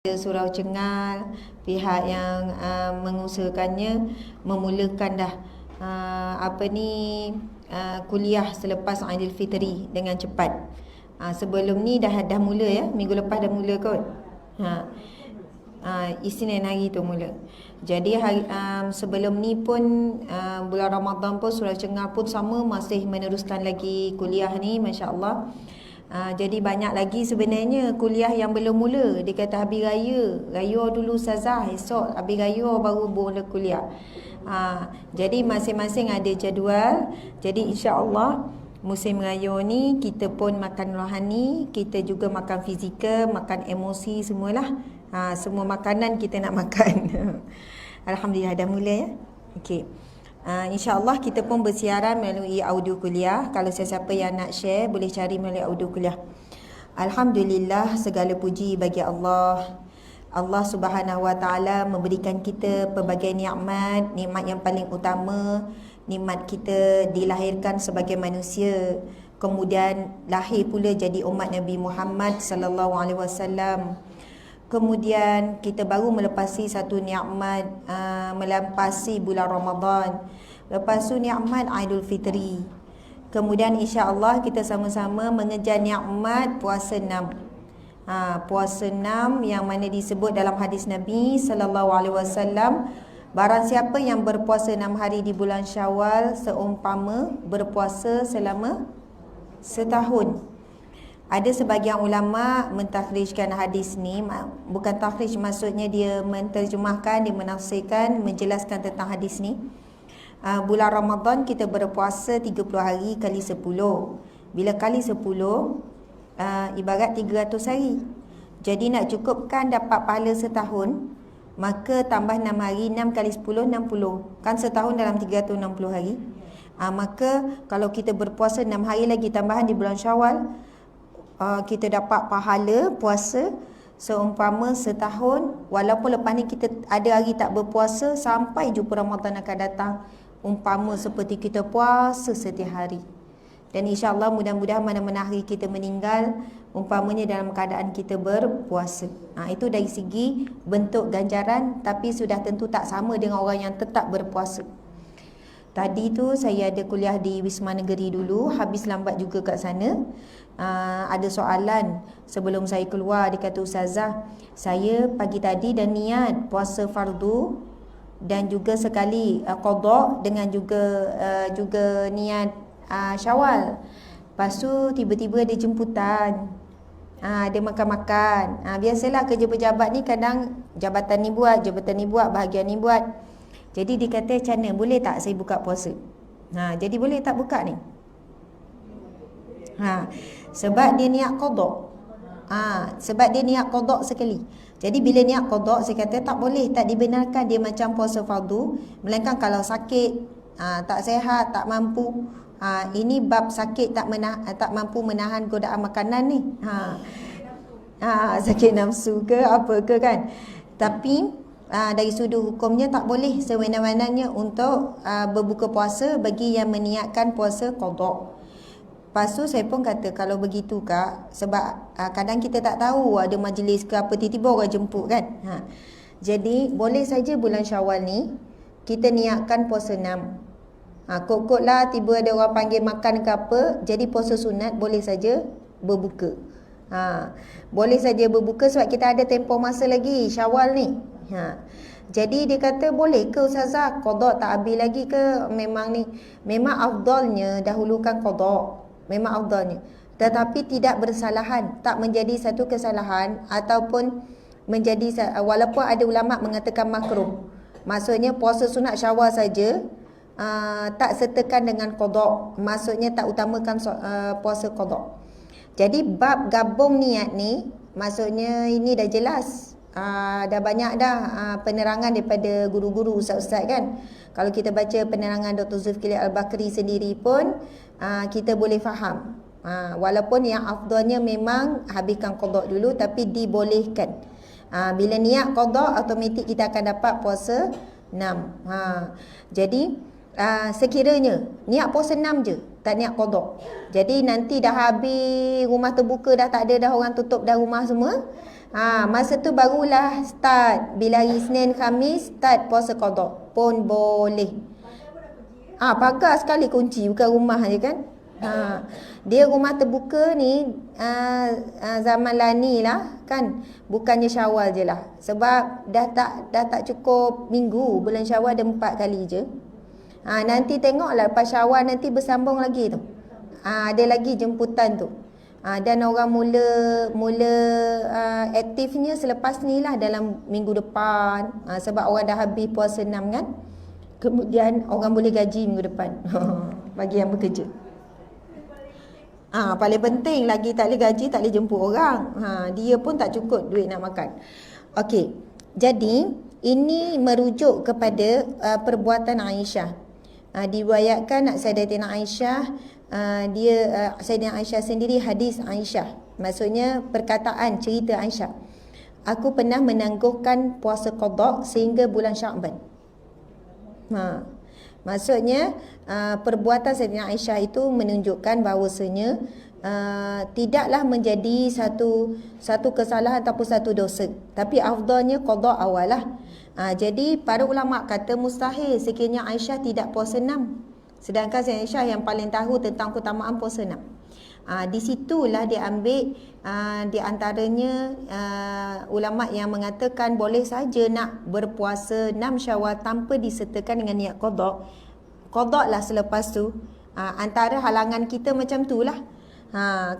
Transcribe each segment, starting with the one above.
surau Cengal, pihak yang mengusahakannya memulakan dah kuliah selepas Aidilfitri dengan cepat. Sebelum ni dah mula ya, minggu lepas dah mula kot. Isnin hari tu mula. Jadi sebelum ni pun bulan Ramadan pun surau Cengal pun sama masih meneruskan lagi kuliah ni, masya-Allah. Jadi banyak lagi sebenarnya kuliah yang belum mula. Dia kata habis raya dulu Ustazah, esok habis raya baru mula kuliah. Jadi masing-masing ada jadual. Jadi insya-Allah musim raya ni kita pun makan rohani, kita juga makan fizikal, makan emosi semualah. Semua makanan kita nak makan. Alhamdulillah dah mula ya. Okey. InsyaAllah kita pun bersiaran melalui audio kuliah. Kalau siapa yang nak share boleh cari melalui audio kuliah. Alhamdulillah, segala puji bagi Allah. Allah Subhanahu Wa Taala memberikan kita pelbagai nikmat yang paling utama, nikmat kita dilahirkan sebagai manusia, kemudian lahir pula jadi umat Nabi Muhammad sallallahu alaihi wasallam. Kemudian kita baru melepasi satu nikmat, melepasi bulan Ramadan. Lepas tu nikmat Aidilfitri. Kemudian insya-Allah kita sama-sama mengejar nikmat puasa 6. Puasa 6 yang mana disebut dalam hadis Nabi sallallahu alaihi wasallam, barang siapa yang berpuasa 6 hari di bulan Syawal seumpama berpuasa selama setahun. Ada sebahagian ulama mentakhrijkan hadis ni, bukan takhrij, maksudnya dia menterjemahkan, dia menafsirkan, menjelaskan tentang hadis ni. Bulan Ramadan kita berpuasa 30 hari kali 10. Bila kali 10 ibarat 300 hari. Jadi nak cukupkan dapat pahala setahun, maka tambah 6 hari, 6 kali 10 60. Kan setahun dalam 360 hari. Maka kalau kita berpuasa 6 hari lagi tambahan di bulan Syawal, kita dapat pahala puasa seumpama setahun. Walaupun lepas ni kita ada hari tak berpuasa sampai jumpa Ramadan akan datang, umpama seperti kita puasa setiap hari. Dan insya-Allah mudah-mudahan mana-mana hari kita meninggal umpamanya dalam keadaan kita berpuasa. Itu dari segi bentuk ganjaran, tapi sudah tentu tak sama dengan orang yang tetap berpuasa. Tadi tu saya ada kuliah di Wisma Negeri dulu, habis lambat juga kat sana. Ada soalan sebelum saya keluar, dia kata, Ustazah, saya pagi tadi dah niat puasa fardu dan juga sekali qada dengan juga niat Syawal. Lepas tu tiba-tiba ada jemputan, ada makan-makan. Biasalah kerja pejabat ni kadang jabatan ni buat, bahagian ni buat. Jadi dia kata, macam mana, boleh tak saya buka puasa? Jadi boleh tak buka ni? Sebab dia niat qada. Sebab dia niat qada sekali. Jadi bila niat qada, saya kata tak boleh, tak dibenarkan dia macam puasa fardu, melainkan kalau sakit, tak sihat, tak mampu. Ini bab sakit tak mampu menahan godaan makanan ni. Sakit nafsu ke apa ke kan. Tapi dari sudut hukumnya tak boleh sewenang-wenangnya untuk berbuka puasa bagi yang meniatkan puasa qada. Lepas tu saya pun kata, kalau begitu Kak, sebab kadang kita tak tahu ada majlis ke apa, tiba-tiba orang jemput kan. Jadi boleh saja bulan Syawal ni kita niatkan puasa 6. Kok-kok lah tiba ada orang panggil makan ke apa, jadi puasa sunat boleh saja berbuka. Boleh saja berbuka sebab kita ada tempoh masa lagi Syawal ni. Jadi dia kata, boleh ke Ustazah qada tak habis lagi ke? Memang afdalnya dahulukan qada. Memang afdalnya. Tetapi tidak bersalahan, tak menjadi satu kesalahan ataupun menjadi, walaupun ada ulama mengatakan makruh. Maksudnya puasa sunat Syawal saja tak sertakan dengan qada. Maksudnya tak utamakan puasa qada. Jadi bab gabung niat ni, maksudnya ini dah jelas. Dah banyak dah penerangan daripada guru-guru, ustaz-ustaz kan. Kalau kita baca penerangan Dr. Zulkifli Al-Bakri sendiri pun kita boleh faham. Walaupun yang afdalnya memang habiskan qada dulu, tapi dibolehkan. Bila niat qada, automatik kita akan dapat puasa 6. Jadi sekiranya niat puasa 6 je, tak niat qada, jadi nanti dah habis, rumah terbuka dah tak ada dah, orang tutup dah rumah semua, Masa tu barulah start. Bila hari Isnin Khamis start puasa qada pun boleh. Pagar sekali kunci, bukan rumah je kan. Dia rumah terbuka ni zaman lani lah kan, bukannya Syawal je lah. Sebab dah tak cukup minggu, bulan Syawal ada 4 kali je. Nanti tengoklah lepas Syawal nanti bersambung lagi tu. Ada lagi jemputan tu. Dan orang mula aktifnya selepas ni lah, dalam minggu depan. Sebab orang dah habis puasa 6 kan. Kemudian orang boleh gaji minggu depan. Bagi yang bekerja. Paling penting lagi tak boleh gaji, tak boleh jemput orang. Dia pun tak cukup duit nak makan. Okey. Jadi ini merujuk kepada perbuatan Aisyah. Diriwayatkan Sayyidatina Aisyah, Sayyidatina Aisyah sendiri, hadis Aisyah. Maksudnya perkataan, cerita Aisyah. Aku pernah menangguhkan puasa qada sehingga bulan Sya'ban. Maksudnya perbuatan Sayyidatina Aisyah itu menunjukkan bahawasanya tidaklah menjadi satu kesalahan ataupun satu dosa, tapi afdalnya qada awal lah. Jadi para ulama kata mustahil sekiranya Aisyah tidak puasa 6, sedangkan Sayyidatina Aisyah yang paling tahu tentang keutamaan puasa 6. Di situlah dia ambil di antaranya ulama yang mengatakan boleh saja nak berpuasa 6 Syawal tanpa disertakan dengan niat qada. Qada lah selepas tu. Antara halangan kita macam tu lah.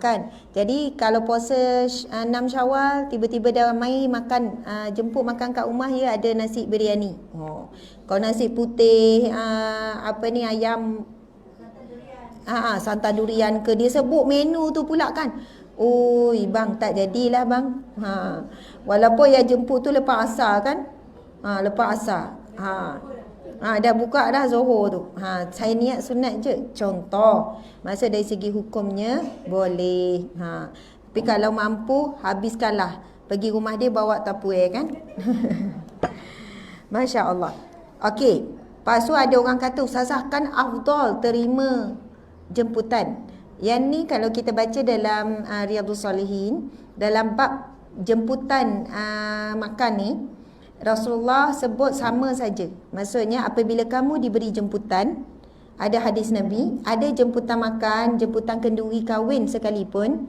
Kan. Jadi kalau puasa 6 Syawal tiba-tiba dah mai makan, jemput makan kat rumah, ya ada nasi biryani. Kalau nasi putih ayam santan durian ke, dia sebut menu tu pula kan. Oi bang, tak jadilah bang. Walaupun yang jemput tu lepas asar kan. Lepas asar. Dah buka dah Zohor tu. Saya niat sunat je. Contoh. Maksud dari segi hukumnya boleh. Tapi kalau mampu habiskanlah. Pergi rumah dia bawa tupperware kan. Masya Allah. Okey. Lepas tu ada orang kata, Ustazah kan afdal terima jemputan. Yang ni kalau kita baca dalam Riyadhus Salihin, dalam bab jemputan makan ni, Rasulullah sebut sama saja. Maksudnya apabila kamu diberi jemputan, ada hadis Nabi, ada jemputan makan, jemputan kenduri kahwin sekalipun,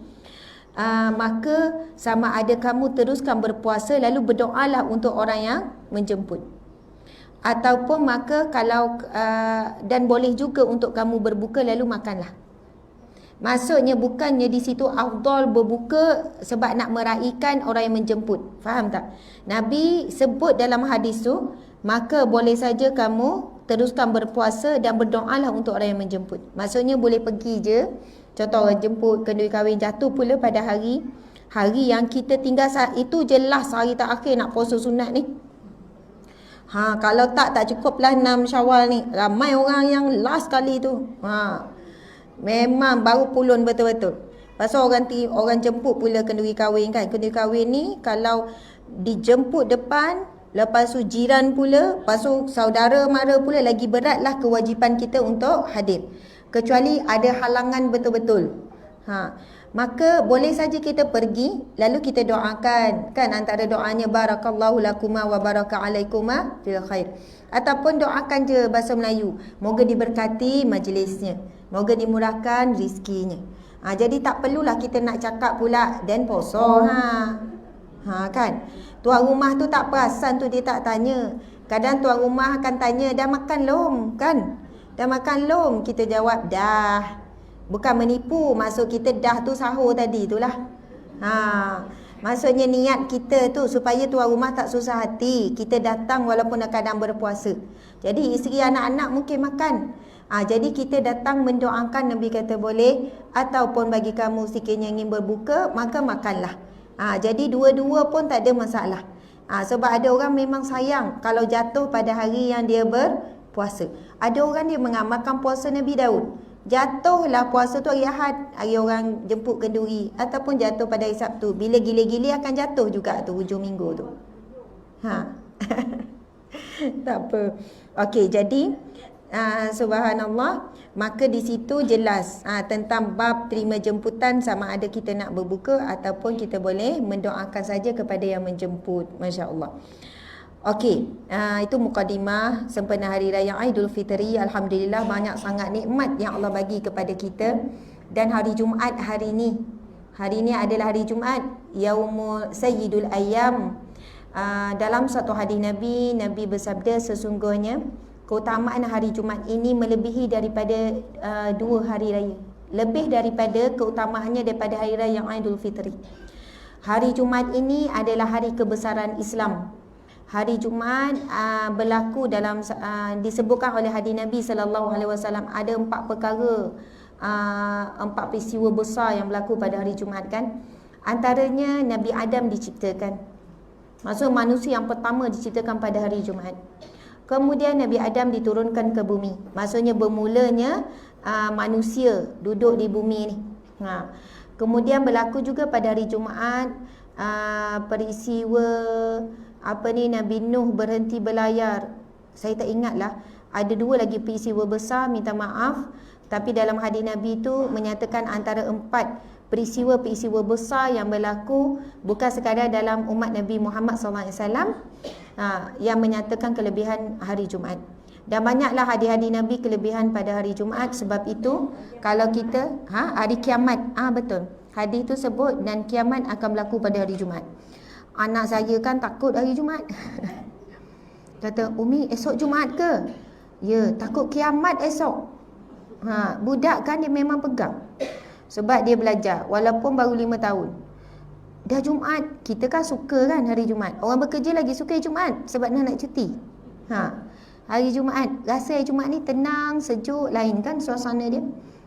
maka sama ada kamu teruskan berpuasa lalu berdoalah untuk orang yang menjemput. Ataupun maka kalau dan boleh juga untuk kamu berbuka lalu makanlah. Maksudnya bukannya di situ afdal berbuka sebab nak meraihkan orang yang menjemput. Faham tak? Nabi sebut dalam hadis tu, maka boleh saja kamu teruskan berpuasa dan berdoalah untuk orang yang menjemput. Maksudnya boleh pergi je. Contoh orang jemput kenduri kahwin jatuh pula pada hari yang kita tinggal saat itu, jelas hari terakhir nak puasa sunat ni. Kalau tak cukuplah 6 Syawal ni. Ramai orang yang last kali tu. Memang baru pulun betul-betul. Pasal orang jemput pula kenduri kahwin kan. Kenduri kahwin ni kalau dijemput depan, lepas tu jiran pula, lepas tu saudara mara pula, lagi beratlah kewajipan kita untuk hadir. Kecuali ada halangan betul-betul. Maka boleh saja kita pergi lalu kita doakan kan, antara doanya barakallahu lakuma wa baraka alaikuma fil khair, ataupun doakan je bahasa Melayu, moga diberkati majlisnya, moga dimurahkan rizkinya. Jadi tak perlulah kita nak cakap pula dan poso kan. Tuan rumah tu tak perasan tu, dia tak tanya. Kadang tuan rumah akan tanya, dah makan lom kan? Dah makan lom? Kita jawab dah. Bukan menipu, maksud kita dah tu sahur tadi tu lah. Maksudnya niat kita tu supaya tuan rumah tak susah hati. Kita datang walaupun dalam keadaan berpuasa. Jadi isteri anak-anak mungkin makan. Jadi kita datang mendoakan, Nabi kata boleh. Ataupun bagi kamu sekiranya ingin berbuka, maka makanlah. Jadi dua-dua pun tak ada masalah. Sebab ada orang memang sayang kalau jatuh pada hari yang dia berpuasa. Ada orang dia mengamalkan puasa Nabi Daud. Jatuhlah puasa tu hari Ahad, hari orang jemput kenduri, ataupun jatuh pada hari Sabtu. Bila gila-gila akan jatuh juga tu hujung minggu tu. Tak apa. Okey, jadi Subhanallah, maka di situ jelas tentang bab terima jemputan, sama ada kita nak berbuka ataupun kita boleh mendoakan saja kepada yang menjemput. Masya Allah. Okey, itu mukadimah sempena Hari Raya Aidilfitri. Alhamdulillah, banyak sangat nikmat yang Allah bagi kepada kita. Dan hari Jumaat hari ini adalah hari Jumaat, Yaumul Sayyidul Ayyam. Dalam satu hadis Nabi bersabda, sesungguhnya keutamaan hari Jumaat ini melebihi daripada 2 hari raya. Lebih daripada keutamaannya daripada Hari Raya Aidilfitri. Hari Jumaat ini adalah hari kebesaran Islam. Hari Jumaat berlaku dalam disebutkan oleh hadis Nabi SAW, ada 4 perkara, 4 peristiwa besar yang berlaku pada hari Jumaat kan. Antaranya Nabi Adam diciptakan. Maksud manusia yang pertama diciptakan pada hari Jumaat. Kemudian Nabi Adam diturunkan ke bumi. Maksudnya bermulanya manusia duduk di bumi ni. Kemudian berlaku juga pada hari Jumaat peristiwa Nabi Nuh berhenti berlayar. Saya tak ingatlah. Ada 2 lagi peristiwa besar, minta maaf. Tapi dalam hadis Nabi itu menyatakan antara 4 peristiwa-peristiwa besar yang berlaku bukan sekadar dalam umat Nabi Muhammad SAW, yang menyatakan kelebihan hari Jumaat. Dan banyaklah hadis-hadis Nabi kelebihan pada hari Jumaat. Sebab itu kalau kita hari kiamat, betul, hadis itu sebut dan kiamat akan berlaku pada hari Jumaat. Anak saya kan takut hari Jumaat. Kata, Umi, esok Jumaat ke? Ya, takut kiamat esok. Budak kan dia memang pegang. Sebab dia belajar walaupun baru 5 tahun. Dah Jumaat, kita kan suka kan hari Jumaat. Orang bekerja lagi suka hari Jumaat sebab nak cuti. Hari Jumaat, rasa hari Jumaat ni tenang, sejuk, lain kan suasana dia.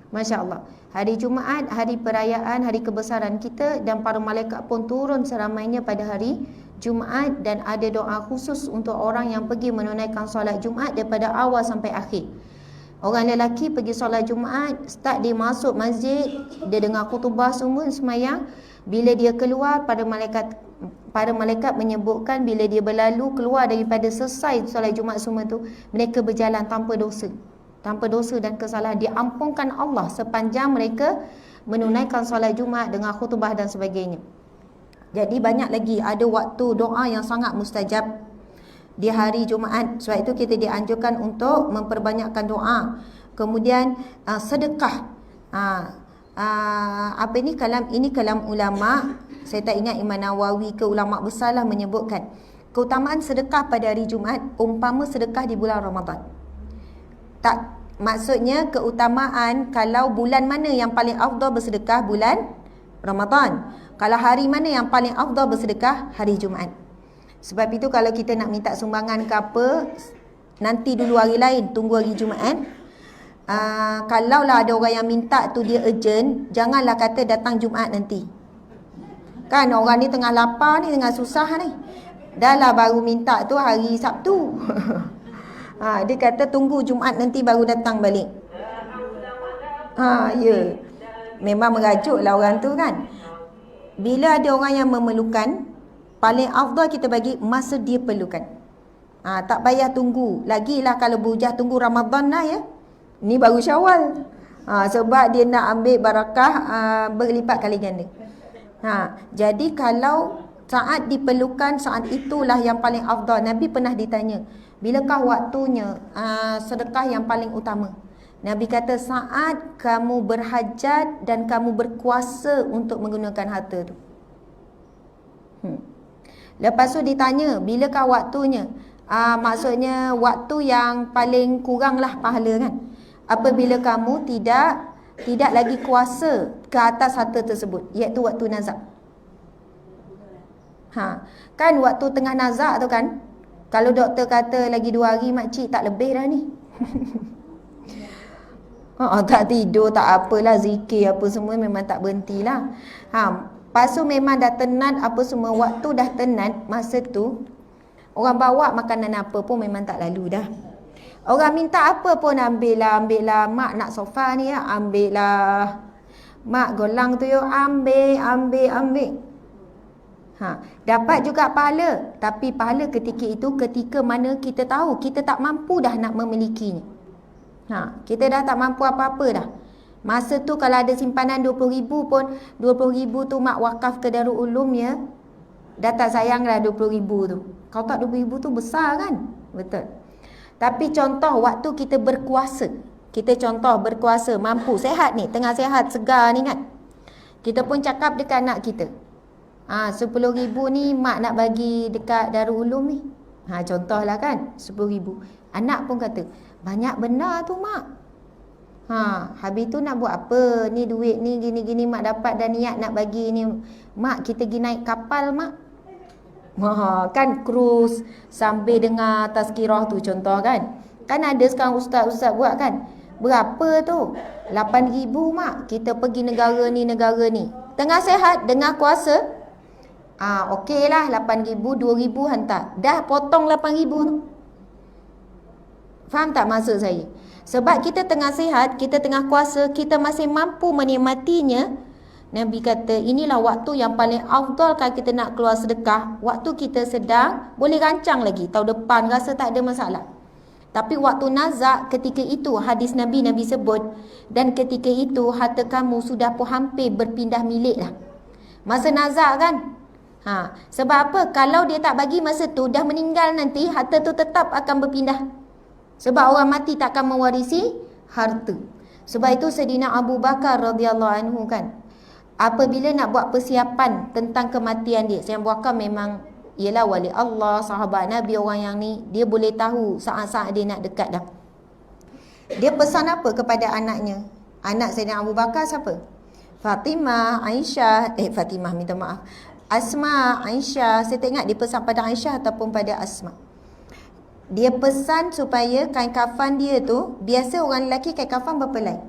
Masya Allah. Hari Jumaat, hari perayaan, hari kebesaran kita, dan para malaikat pun turun seramainya pada hari Jumaat. Dan ada doa khusus untuk orang yang pergi menunaikan solat Jumaat daripada awal sampai akhir. Orang lelaki pergi solat Jumaat, start dia masuk masjid, dia dengar khutbah semua semayang. Bila dia keluar, para malaikat menyebutkan bila dia berlalu keluar daripada selesai solat Jumaat semua tu, mereka berjalan tanpa dosa dan kesalahan. Diampunkan Allah sepanjang mereka menunaikan solat Jumaat dengan khutbah dan sebagainya. Jadi banyak lagi ada waktu doa yang sangat mustajab di hari Jumaat. Sebab itu kita dianjurkan untuk memperbanyakkan doa. Kemudian sedekah. Ini kalam ulama. Saya tak ingat Imam Nawawi ke ulama besarlah menyebutkan keutamaan sedekah pada hari Jumaat umpama sedekah di bulan Ramadan. Tak, maksudnya keutamaan kalau bulan mana yang paling afdal bersedekah, bulan Ramadan. Kalau hari mana yang paling afdal bersedekah, hari Jumaat. Sebab itu kalau kita nak minta sumbangan ke apa, nanti dulu hari lain, tunggu hari Jumaat. Kalaulah ada orang yang minta tu dia urgent, janganlah kata datang Jumaat nanti. Kan orang ni tengah lapar ni, tengah susah ni. Dah lah baru minta tu hari Sabtu. Dia kata tunggu Jumaat nanti baru datang balik. Ya. Memang merajuk lah orang tu kan. Bila ada orang yang memerlukan, paling afdal kita bagi masa dia perlukan. Tak payah tunggu. Lagilah kalau bujah tunggu Ramadan lah ya. Ni baru Syawal. Sebab dia nak ambil barakah berlipat kali ganda. Jadi kalau saat diperlukan, saat itulah yang paling afdal. Nabi pernah ditanya, bilakah waktunya sedekah yang paling utama? Nabi kata saat kamu berhajat dan kamu berkuasa untuk menggunakan harta tu. Lepas tu ditanya, bilakah waktunya? Maksudnya waktu yang paling kurang lah pahala kan. Apabila kamu tidak lagi kuasa ke atas harta tersebut, iaitu waktu nazak. Kan waktu tengah nazak tu kan, kalau doktor kata lagi 2 hari makcik tak lebih dah ni. Tak tidur, tak apalah, zikir apa semua memang tak berhentilah. Lepas tu memang dah tenat apa semua, waktu dah tenat, masa tu orang bawa makanan apa pun memang tak lalu dah. Orang minta apa pun ambillah, mak nak sofa ni ya, ambillah. Mak golang tu yo, ambil. Dapat juga pahala, tapi pahala ketika itu ketika mana kita tahu kita tak mampu dah nak memilikinya. Kita dah tak mampu apa-apa dah. Masa tu kalau ada simpanan 20,000 pun, 20,000 tu mak wakaf ke Darul Ulum ya. Dah tak sayang dah 20,000 tu. Kalau tak 20,000 tu besar kan? Betul. Tapi contoh waktu kita berkuasa. Kita contoh berkuasa, mampu, sehat ni, tengah sehat, segar ni kan. Kita pun cakap dekat anak kita. 10,000 ni mak nak bagi dekat Darul Ulum ni. Contohlah kan, 10,000. Anak pun kata, banyak benar tu mak. Habis tu nak buat apa? Ni duit ni gini-gini mak dapat dan niat nak bagi ni. Mak, kita pergi naik kapal mak. Kan cruise sambil dengar tazkirah tu contoh kan. Kan ada sekarang ustaz-ustaz buat kan. Berapa tu? 8,000 mak. Kita pergi negara ni, negara ni. Tengah sehat, dengar kuasa. Okey lah 8,000, 2,000 hantar. Dah potong 8,000 tu. Faham tak maksud saya? Sebab kita tengah sihat, kita tengah kuasa, kita masih mampu menikmatinya. Nabi kata, inilah waktu yang paling afdal kalau kita nak keluar sedekah. Waktu kita sedang, boleh rancang lagi. Tahun depan rasa tak ada masalah. Tapi waktu nazak, ketika itu hadis Nabi sebut. Dan ketika itu harta kamu sudah pun hampir berpindah milik dah. Masa nazak kan? Sebab apa? Kalau dia tak bagi masa tu, dah meninggal nanti, harta tu tetap akan berpindah. Sebab orang mati takkan mewarisi harta. Sebab itu Sayyidina Abu Bakar radhiyallahu anhu kan, apabila nak buat persiapan tentang kematian dia, Sayyidina Abu Bakar memang ialah wali Allah, sahabat Nabi, orang yang ni dia boleh tahu saat-saat dia nak dekat dah. Dia pesan apa kepada anaknya? Anak Sayyidina Abu Bakar siapa? Fatimah, Aisyah, Fatimah minta maaf. Asma, Aisyah. Saya tak ingat dia pesan pada Aisyah ataupun pada Asma. Dia pesan supaya kain kafan dia tu, biasa orang lelaki kain kafan berapa helai?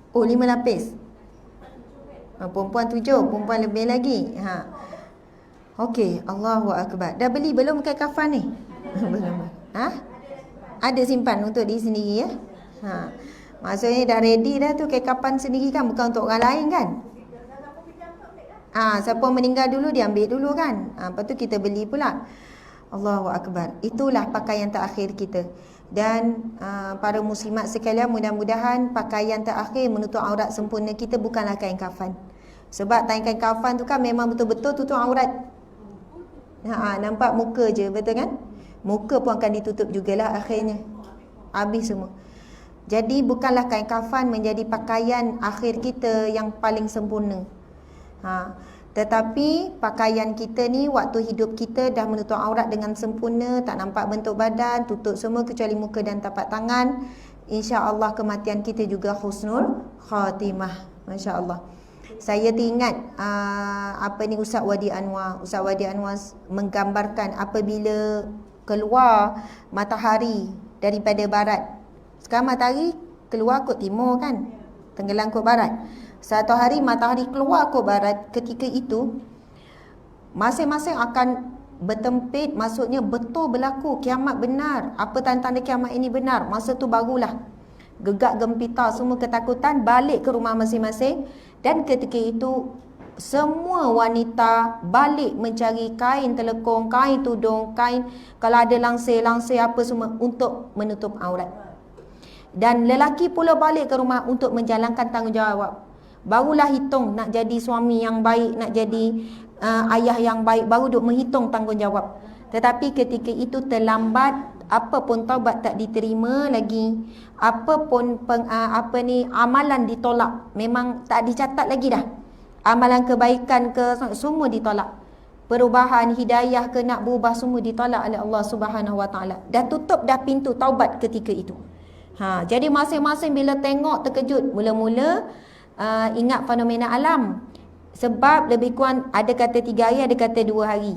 5 lapis. Perempuan 7, perempuan lebih lagi. Okey, Allahu Akbar. Dah beli belum kain kafan ni? Belum. Ada simpan untuk diri sendiri ya? Maksudnya dah ready dah tu kain kafan sendiri kan, bukan untuk orang lain kan? Siapa meninggal dulu dia ambil dulu kan. Lepas tu kita beli pula. Allahu Akbar. Itulah pakaian terakhir kita. Dan para muslimat sekalian, mudah-mudahan pakaian terakhir menutup aurat sempurna kita bukanlah kain kafan. Sebab kain kafan tu kan memang betul-betul tutup aurat. Nampak muka je, betul kan? Muka pun akan ditutup jugalah akhirnya. Habis semua. Jadi bukanlah kain kafan menjadi pakaian akhir kita yang paling sempurna. Tetapi pakaian kita ni waktu hidup kita dah menutup aurat dengan sempurna, tak nampak bentuk badan, tutup semua kecuali muka dan tapak tangan. InsyaAllah kematian kita juga husnul khatimah. Masya Allah. Saya teringat Ustaz Wadi Anwar. Ustaz Wadi Anwar menggambarkan apabila keluar matahari daripada barat. Sekarang matahari keluar kot timur kan, tenggelam kot barat. Satu hari matahari keluar ke barat, ketika itu masing-masing akan bertempit, maksudnya betul berlaku kiamat benar. Apa tanda-tanda kiamat ini benar? Masa tu barulah gegak gempita, semua ketakutan, balik ke rumah masing-masing. Dan ketika itu semua wanita balik mencari kain telekung, kain tudung, kain kalau ada langsir apa semua untuk menutup aurat. Dan lelaki pula balik ke rumah untuk menjalankan tanggungjawab. Barulah hitung nak jadi suami yang baik, nak jadi ayah yang baik, baru duk menghitung tanggungjawab. Tetapi ketika itu terlambat, apa pun taubat tak diterima lagi, apa pun amalan ditolak, memang tak dicatat lagi dah. Amalan kebaikan ke semua ditolak. Perubahan hidayah ke nak berubah semua ditolak oleh Allah Subhanahu Wa Taala. Dah tutup dah pintu taubat ketika itu. Jadi masing-masing bila tengok terkejut. Mula-mula ingat fenomena alam. Sebab lebih kurang ada kata 3 hari, ada kata 2 hari.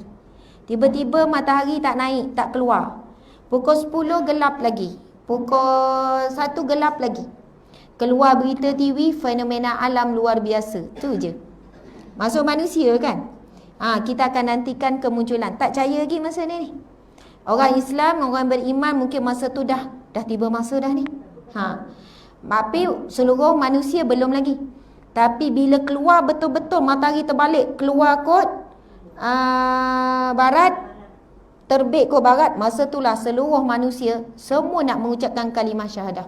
Tiba-tiba matahari tak naik, tak keluar. Pukul 10 gelap lagi. Pukul 1 gelap lagi. Keluar berita TV, fenomena alam luar biasa. Tu je. Masuk manusia kan? Kita akan nantikan kemunculan. Tak percaya lagi masa ni. Orang Islam, orang beriman mungkin masa tu dah tiba masa dah ni. Tapi seluruh manusia belum lagi. Tapi bila keluar betul-betul matahari terbalik, keluar kot barat, terbit ke barat, masa itulah seluruh manusia semua nak mengucapkan kalimah syahadah.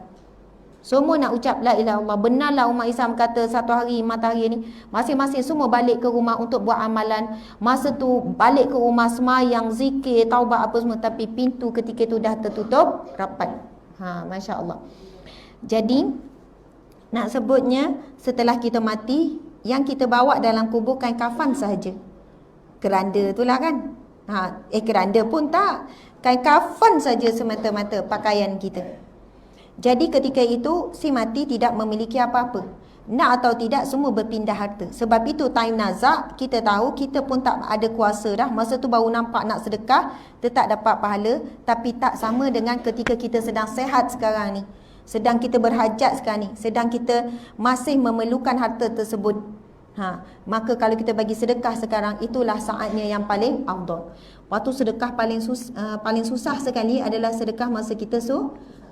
Semua nak ucap la ilaha illallah. Benarlah umat Islam kata satu hari matahari ni masing-masing semua balik ke rumah untuk buat amalan. Masa tu balik ke rumah semayang, zikir, taubat apa semua, tapi pintu ketika tu dah tertutup rapat. Masya Allah. Jadi nak sebutnya, setelah kita mati, yang kita bawa dalam kubur kain kafan sahaja. Keranda tu lah kan. Keranda pun tak. Kain kafan saja semata-mata pakaian kita. Jadi ketika itu si mati tidak memiliki apa-apa. Nak atau tidak semua berpindah harta. Sebab itu time nazak kita tahu kita pun tak ada kuasa dah. Masa tu baru nampak nak sedekah, tetap dapat pahala. Tapi tak sama dengan ketika kita sedang sehat sekarang ni. Sedang kita berhajat sekarang ni. Sedang kita masih memerlukan harta tersebut. Maka kalau kita bagi sedekah sekarang, itulah saatnya yang paling afdal. Waktu sedekah paling susah sekali adalah sedekah masa kita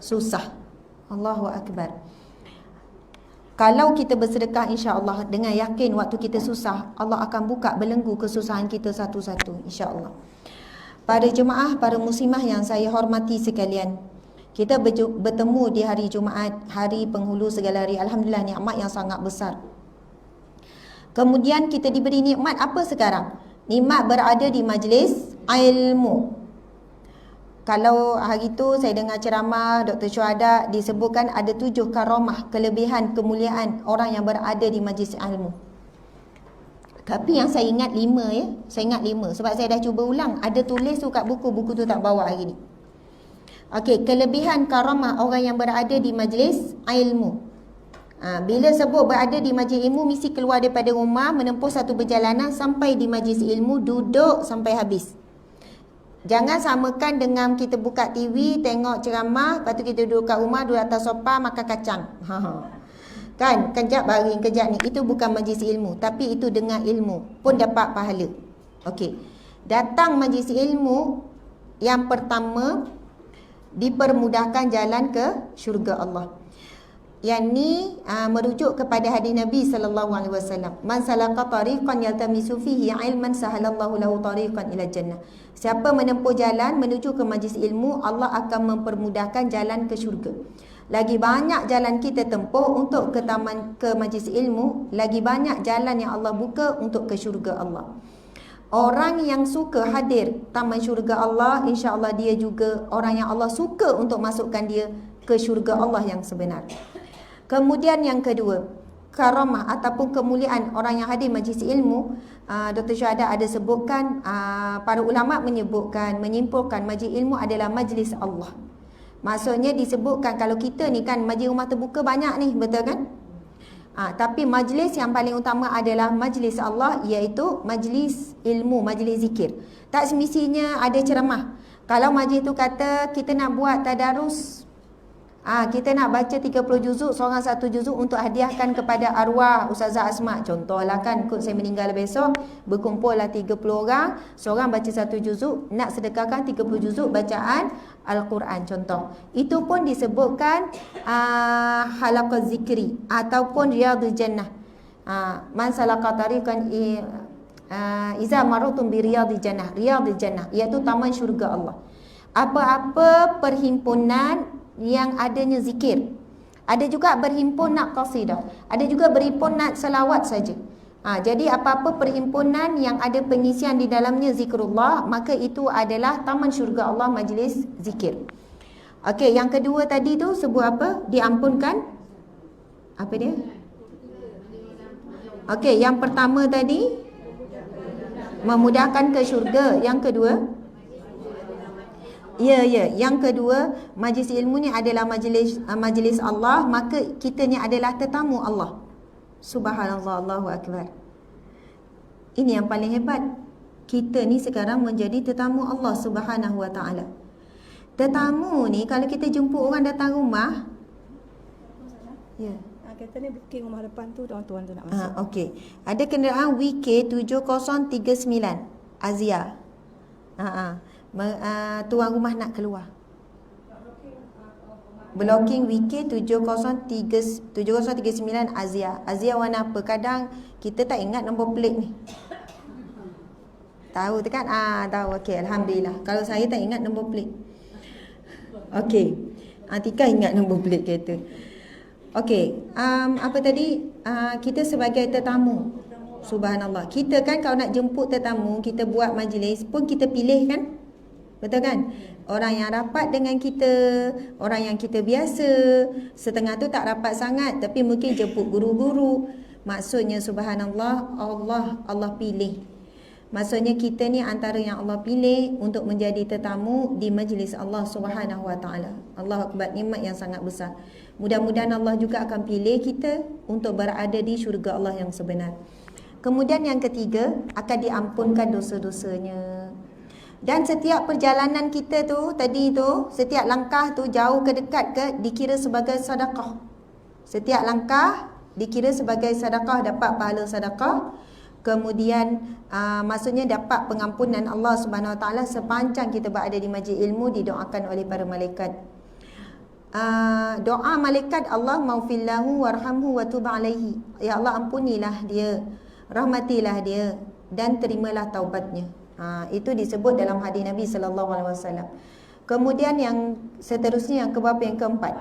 susah. Allahu Akbar. Kalau kita bersedekah insya-Allah dengan yakin waktu kita susah, Allah akan buka belenggu kesusahan kita satu-satu insya-Allah. Para jemaah, para muslimah yang saya hormati sekalian, kita bertemu di hari Jumaat, hari penghulu segala hari. Alhamdulillah, nikmat yang sangat besar. Kemudian kita diberi nikmat apa sekarang? Nikmat berada di majlis ilmu. Kalau hari tu saya dengar ceramah Dr. Syuhada, disebutkan ada 7 karamah, kelebihan, kemuliaan orang yang berada di majlis ilmu. Tapi yang saya ingat 5 ya. Saya ingat 5 sebab saya dah cuba ulang. Ada tulis tu kat buku tu tak bawa hari ni. Okey, kelebihan karamah orang yang berada di majlis ilmu. Bila sebut berada di majlis ilmu, mesti keluar daripada rumah, menempuh satu perjalanan sampai di majlis ilmu, duduk sampai habis. Jangan samakan dengan kita buka TV, tengok ceramah, lepas tu kita duduk kat rumah, duduk atas sofa, makan kacang. Kan, kejap baring, kejap ni. Itu bukan majlis ilmu, tapi itu dengan ilmu pun dapat pahala. Okey. Datang majlis ilmu, yang pertama, dipermudahkan jalan ke syurga Allah. Yang ni merujuk kepada hadis Nabi sallallahu alaihi wasallam. Man salaka tariqan yaltamisu fihi ilman sahalallahu lahu tariqan ila jannah. Siapa menempuh jalan menuju ke majlis ilmu, Allah akan mempermudahkan jalan ke syurga. Lagi banyak jalan kita tempuh untuk ke majlis ilmu, lagi banyak jalan yang Allah buka untuk ke syurga Allah. Orang yang suka hadir taman syurga Allah, insya-Allah dia juga orang yang Allah suka untuk masukkan dia ke syurga Allah yang sebenar. Kemudian yang kedua, karamah ataupun kemuliaan orang yang hadir majlis ilmu. Dr. Syuhada ada sebutkan, para ulama menyebutkan, menyimpulkan majlis ilmu adalah majlis Allah. Maksudnya disebutkan kalau kita ni kan majlis rumah terbuka banyak ni, betul kan? Tapi majlis yang paling utama adalah majlis Allah, iaitu majlis ilmu, majlis zikir. Tak semestinya ada ceramah. Kalau majlis tu kata kita nak buat tadarus, kita nak baca 30 juzuk, seorang 1 juzuk untuk hadiahkan kepada arwah Ustazah Asma. Contohlah kan, kot saya meninggal besok, berkumpullah 30 orang, seorang baca 1 juzuk, nak sedekahkan 30 juzuk bacaan Al-Quran contoh. Itu pun disebutkan halaqah zikri ataupun riyadul jannah. Man salaka tariqan iza marutum bi riyadil jannah. Riyadil jannah iaitu taman syurga Allah. Apa-apa perhimpunan yang adanya zikir. Ada juga berhimpun nak qasidah, ada juga berhimpun nak selawat saja. Jadi apa-apa perhimpunan yang ada pengisian di dalamnya zikrullah, maka itu adalah taman syurga Allah, majlis zikir. Okey, yang kedua tadi tu sebut apa? Diampunkan. Apa dia? Okey, yang pertama tadi memudahkan ke syurga. Yang kedua, yang kedua, majlis ilmu ni adalah majlis Allah, maka kita ni adalah tetamu Allah. Subhanallah, Allahu Akbar. Ini yang paling hebat. Kita ni sekarang menjadi tetamu Allah Subhanahu Wa Taala. Tetamu ni kalau kita jumpa orang datang rumah, Kata ni booking rumah depan tu, tuan-tuan tu nak masuk. Okey. Ada kenderaan WK7039 Azia. Tuan rumah nak keluar. Blocking WK7039 Azia. Azia warna apa? Kadang kita tak ingat nombor plate ni. Tahu tu kan? Tahu. Okey, alhamdulillah. Kalau saya tak ingat nombor plate. Okey. Tika ingat nombor plate kereta. Okey, apa tadi? Kita sebagai tetamu. Subhanallah. Kita kan kalau nak jemput tetamu, kita buat majlis pun kita pilih kan? Betul kan? Orang yang rapat dengan kita, orang yang kita biasa, setengah tu tak rapat sangat tapi mungkin jemput guru-guru. Maksudnya subhanallah, Allah pilih. Maksudnya kita ni antara yang Allah pilih untuk menjadi tetamu di majlis Allah Subhanahu Wa Taala. Allahu Akbar, nikmat yang sangat besar. Mudah-mudahan Allah juga akan pilih kita untuk berada di syurga Allah yang sebenar. Kemudian yang ketiga, akan diampunkan dosa-dosanya. Dan setiap perjalanan kita tu tadi tu, setiap langkah tu jauh ke dekat ke dikira sebagai sedekah. Setiap langkah dikira sebagai sedekah, dapat pahala sedekah. Kemudian maksudnya dapat pengampunan Allah Subhanahu Wa Taala sepanjang kita berada di majlis ilmu, didoakan oleh para malaikat. Doa malaikat, Allah maghfirlahu warhamhu wa tub alaihi. Ya Allah, ampunilah dia, rahmatilah dia dan terimalah taubatnya. Itu disebut dalam hadis Nabi sallallahu alaihi wasallam. Kemudian yang seterusnya, yang keberapa? Yang keempat.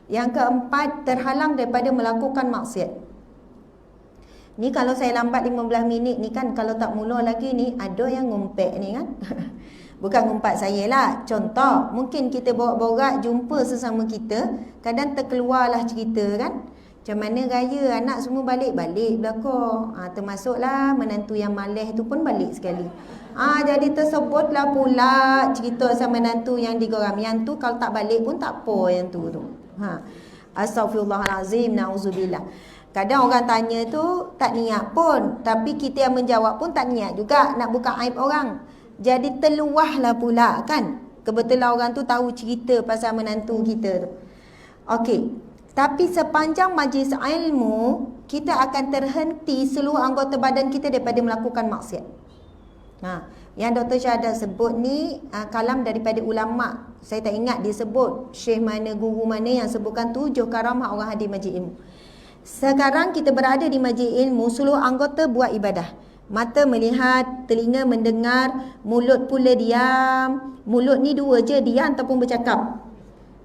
Yang keempat, terhalang daripada melakukan maksiat. Ni kalau saya lambat 15 minit ni kan, kalau tak mula lagi ni ada yang ngumpet ni kan. Bukan ngumpat saya lah. Contoh, mungkin kita borak-borak jumpa sesama kita, kadang terkeluarlah cerita kan. Macam mana raya anak semua balik-balik belakang. Termasuklah menantu yang malas tu pun balik sekali. Jadi tersebutlah pula cerita sama menantu yang digeram. Yang tu kalau tak balik pun tak apa yang tu. Astaghfirullahalazim, na'udzubillah. Kadang orang tanya tu tak niat pun, tapi kita yang menjawab pun tak niat juga nak buka aib orang. Jadi terluahlah pula kan. Kebetulan orang tu tahu cerita pasal menantu kita tu. Okey. Tapi sepanjang majlis ilmu, kita akan terhenti seluruh anggota badan kita daripada melakukan maksiat. Yang Dr. Syahadat sebut ni kalam daripada ulama. Saya tak ingat dia sebut syekh mana, guru mana yang sebutkan 7 karamah orang hadir majlis ilmu. Sekarang kita berada di majlis ilmu, seluruh anggota buat ibadah. Mata melihat, telinga mendengar, mulut pula diam. Mulut ni dua je, diam ataupun bercakap.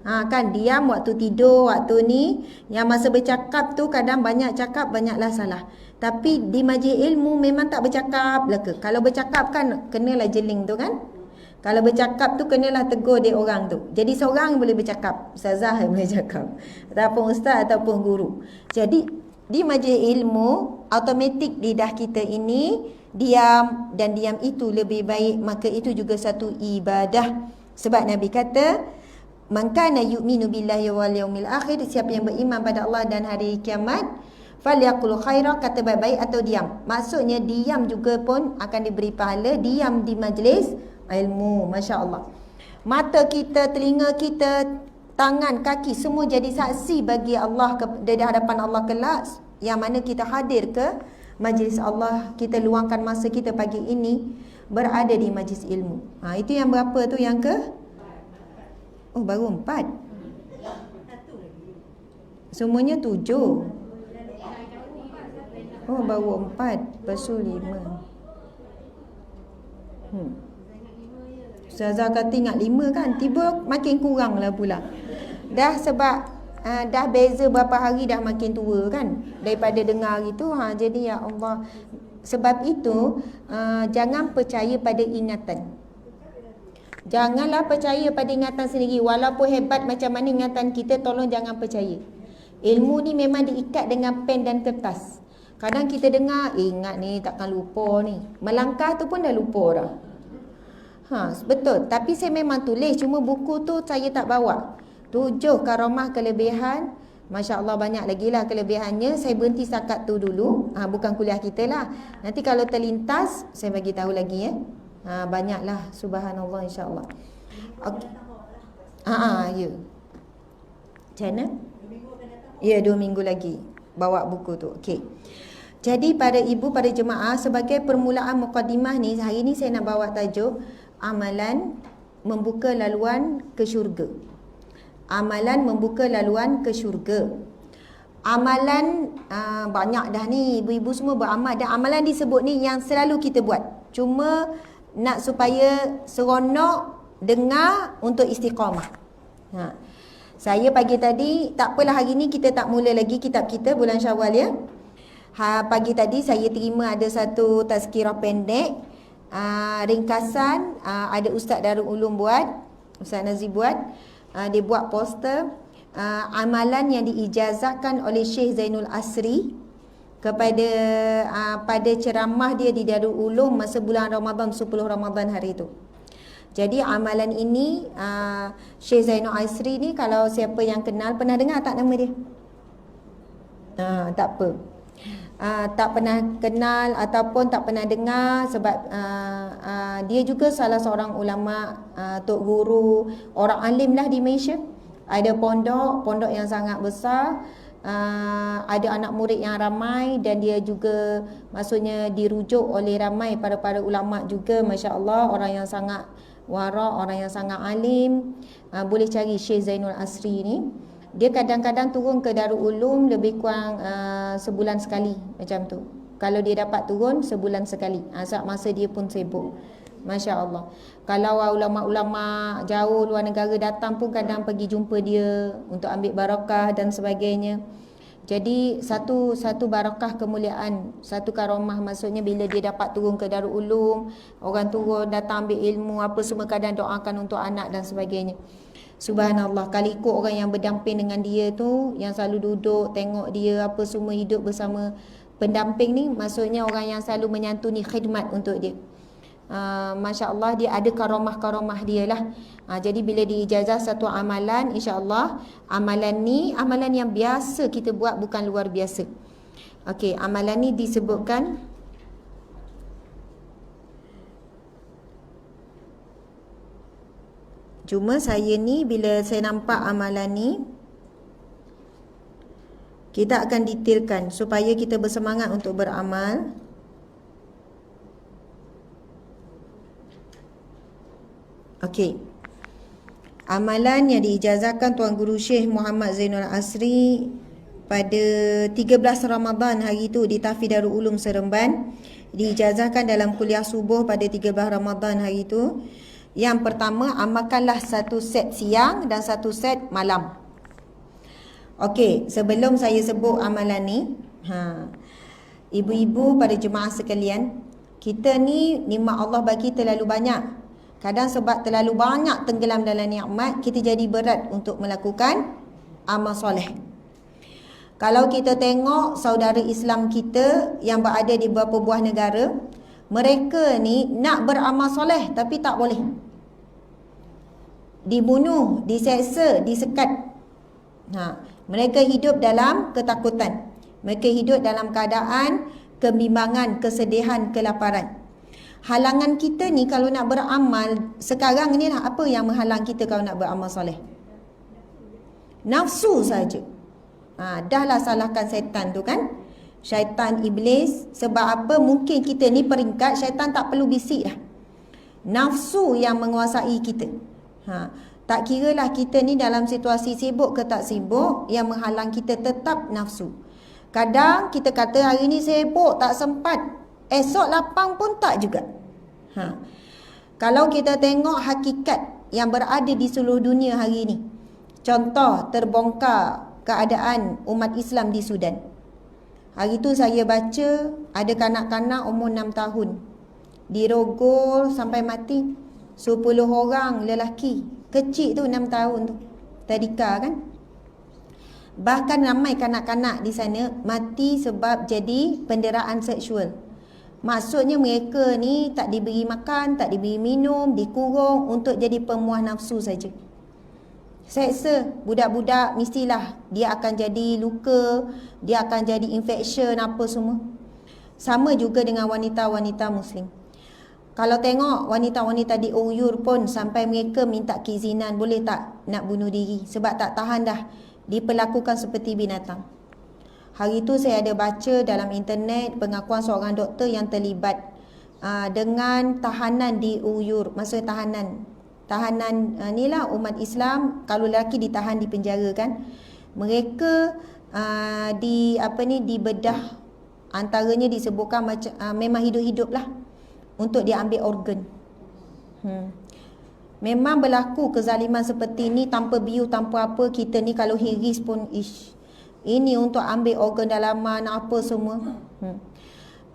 Kan diam waktu tidur, waktu ni. Yang masa bercakap tu kadang banyak cakap, banyaklah salah. Tapi di majlis ilmu memang tak bercakap belaka. Kalau bercakap kan kenalah jeling tu kan. Kalau bercakap tu kenalah tegur dia orang tu. Jadi seorang boleh bercakap, ustazah boleh cakap, ataupun ustaz ataupun guru. Jadi di majlis ilmu, automatik lidah kita ini diam, dan diam itu lebih baik. Maka itu juga satu ibadah. Sebab Nabi kata, man kana yu'minu billahi wal yaumil akhir, siapa yang beriman pada Allah dan hari kiamat, falyaqul khaira, kata baik-baik atau diam. Maksudnya diam juga pun akan diberi pahala. Diam di majlis ilmu, Masya Allah. Mata kita, telinga kita, tangan, kaki, semua jadi saksi bagi Allah di hadapan Allah kelak. Yang mana kita hadir ke majlis Allah, kita luangkan masa kita pagi ini berada di majlis ilmu. Itu yang berapa tu? Yang ke? Oh, baru 4. Semuanya 7. Oh, baru 4. Lepas tu 5. Ustazah kata ingat 5 kan. Tiba makin kurang lah pula. Dah sebab dah beza berapa hari dah makin tua kan, daripada dengar itu. Jadi ya Allah, sebab itu jangan percaya pada ingatan. Janganlah percaya pada ingatan sendiri. Walaupun hebat macam mana ingatan kita, tolong jangan percaya. Ilmu ni memang diikat dengan pen dan kertas. Kadang kita dengar, ingat ni takkan lupa ni. Melangkah tu pun dah lupa dah. Betul. Tapi saya memang tulis, cuma buku tu saya tak bawa. 7 karamah kelebihan. Masya Allah, banyak lagi lah kelebihannya. Saya berhenti setakat tu dulu. Bukan kuliah kita lah. Nanti kalau terlintas, saya bagi tahu lagi ya. Banyaklah, subhanallah, insyaAllah. Okay. Ya. Macam mana? Ya, 2 minggu lagi bawa buku tu. Okey. Jadi pada ibu, pada jemaah, sebagai permulaan mukadimah ni, hari ni saya nak bawa tajuk amalan membuka laluan ke syurga. Amalan membuka laluan ke syurga. Amalan banyak dah ni, ibu-ibu semua beramal. Dan amalan disebut ni yang selalu kita buat. cuma nak supaya seronok dengar untuk istiqamah. Saya pagi tadi, tak apalah hari ni kita tak mula lagi kitab kita bulan Syawal ya. Pagi tadi saya terima ada satu tazkirah pendek, ringkasan, ada Ustaz Darul Ulum buat, Ustaz Nazir buat, dia buat poster, amalan yang diijazahkan oleh Syekh Zainul Asri kepada pada ceramah dia di Darul Ulum masa bulan Ramadan, 10 Ramadan hari itu. Jadi amalan ini Syekh Zainul Asri ni, kalau siapa yang kenal, pernah dengar tak nama dia? Tak apa. Tak pernah kenal ataupun tak pernah dengar, sebab dia juga salah seorang ulama, tok guru, orang alim lah di Malaysia. Ada pondok yang sangat besar, ada anak murid yang ramai, dan dia juga maksudnya dirujuk oleh ramai para ulama juga, masya-Allah, orang yang sangat wara, orang yang sangat alim. Boleh cari Syekh Zainul Asri ni. Dia kadang-kadang turun ke Darul Ulum lebih kurang sebulan sekali macam tu. Kalau dia dapat turun sebulan sekali. Saat masa dia pun sibuk. Masya Allah. Kalau ulama-ulama jauh luar negara datang pun kadang pergi jumpa dia untuk ambil barakah dan sebagainya. Jadi satu barakah kemuliaan, satu karomah, maksudnya bila dia dapat turun ke Darul Ulum, orang turun datang ambil ilmu apa semua, kadang doakan untuk anak dan sebagainya. Subhanallah, kali ikut orang yang berdamping dengan dia tu, yang selalu duduk tengok dia apa semua, hidup bersama pendamping ni, maksudnya orang yang selalu menyantuni khidmat untuk dia. Masya Allah, dia ada karomah-karomah dia lah. Jadi bila diijazah satu amalan, insya-Allah amalan ni amalan yang biasa kita buat, bukan luar biasa. Okey, amalan ni disebutkan cuma saya ni bila saya nampak amalan ni, kita akan detailkan supaya kita bersemangat untuk beramal. Okey. Amalan yang diijazahkan Tuan Guru Syekh Muhammad Zainul Asri pada 13 Ramadan hari itu di Tahfiz Darul Ulum Seremban, diijazahkan dalam kuliah subuh pada 13 Ramadan hari itu. Yang pertama, amalkanlah satu set siang dan satu set malam. Okey, sebelum saya sebut amalan ni, ibu-ibu pada jemaah sekalian, kita ni nikmat Allah bagi terlalu banyak. Kadang sebab terlalu banyak tenggelam dalam nikmat, kita jadi berat untuk melakukan amal soleh. Kalau kita tengok saudara Islam kita yang berada di beberapa buah negara, mereka ni nak beramal soleh tapi tak boleh. Dibunuh, diseksa, disekat. Mereka hidup dalam ketakutan. Mereka hidup dalam keadaan kebimbangan, kesedihan, kelaparan. Halangan kita ni kalau nak beramal sekarang ni lah, apa yang menghalang kita kalau nak beramal soleh? Nafsu saja. Dahlah salahkan syaitan tu kan. Syaitan, iblis. Sebab apa? Mungkin kita ni peringkat syaitan tak perlu bisik dah. Nafsu yang menguasai kita. Tak kiralah kita ni dalam situasi sibuk ke tak sibuk, yang menghalang kita tetap nafsu. Kadang kita kata hari ni sibuk, tak sempat, esok lapang pun tak juga. Kalau kita tengok hakikat yang berada di seluruh dunia hari ni, contoh terbongkar keadaan umat Islam di Sudan. Hari tu saya baca ada kanak-kanak umur 6 tahun dirogol sampai mati. 10 orang lelaki kecil tu, 6 tahun tu, tadika kan. Bahkan ramai kanak-kanak di sana mati sebab jadi penderaan seksual. Maksudnya mereka ni tak diberi makan, tak diberi minum, dikurung untuk jadi pemuas nafsu saja. Seksa budak-budak, mestilah dia akan jadi luka, dia akan jadi infection apa semua. Sama juga dengan wanita-wanita Muslim. Kalau tengok wanita-wanita di Uyghur pun sampai mereka minta keizinan, boleh tak nak bunuh diri sebab tak tahan dah diperlakukan seperti binatang. Hari tu saya ada baca dalam internet pengakuan seorang doktor yang terlibat dengan tahanan di Uyghur. Masa tahanan ni lah umat Islam, kalau lelaki ditahan di penjara kan. Mereka dibedah, antaranya disebutkan macam memang hidup-hidup lah untuk dia ambil organ. Memang berlaku kezaliman seperti ni tanpa biu, tanpa apa. Kita ni kalau hiris pun ini untuk ambil organ dalaman apa semua.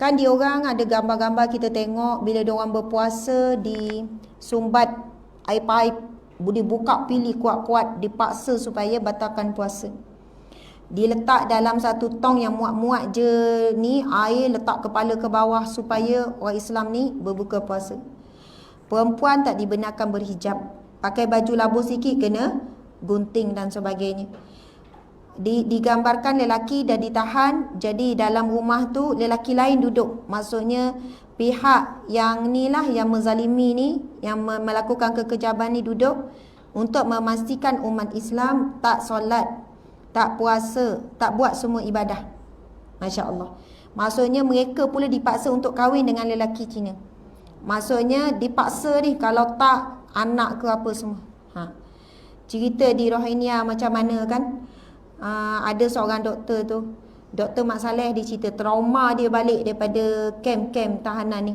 Kan diorang ada gambar-gambar kita tengok bila diorang berpuasa disumbat air paip, dibuka pilih kuat-kuat, dipaksa supaya batalkan puasa. Diletak dalam satu tong yang muat-muat je ni air, letak kepala ke bawah supaya orang Islam ni berbuka puasa. Perempuan tak dibenarkan berhijab, pakai baju labuh sikit kena gunting dan sebagainya. Digambarkan lelaki dah ditahan, jadi dalam rumah tu lelaki lain duduk. Maksudnya pihak yang ni lah, yang menzalimi ni, yang melakukan kekejaman ni duduk untuk memastikan umat Islam tak solat, tak puasa, tak buat semua ibadah. Masya Allah. Maksudnya mereka pula dipaksa untuk kahwin dengan lelaki Cina. Maksudnya dipaksa ni, kalau tak anak ke apa semua. Cerita di Rohingya macam mana kan. Ada seorang doktor tu, Dr. Mat Saleh, dia cerita trauma dia balik daripada kem-kem tahanan ni.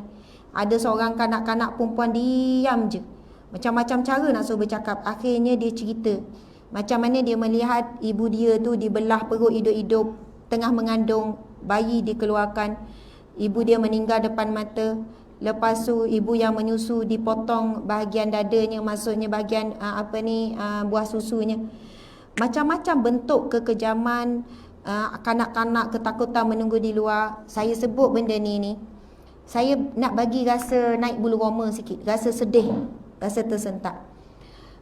Ada seorang kanak-kanak perempuan diam je, macam-macam cara nak suruh bercakap. Akhirnya dia cerita macam mana dia melihat ibu dia tu dibelah perut hidup-hidup tengah mengandung, bayi dikeluarkan, ibu dia meninggal depan mata. Lepas tu ibu yang menyusu dipotong bahagian dadanya, maksudnya bahagian buah susunya. Macam-macam bentuk kekejaman, kanak-kanak ketakutan menunggu di luar. Saya sebut benda ni saya nak bagi rasa naik bulu roma sikit, rasa sedih, rasa tersentak.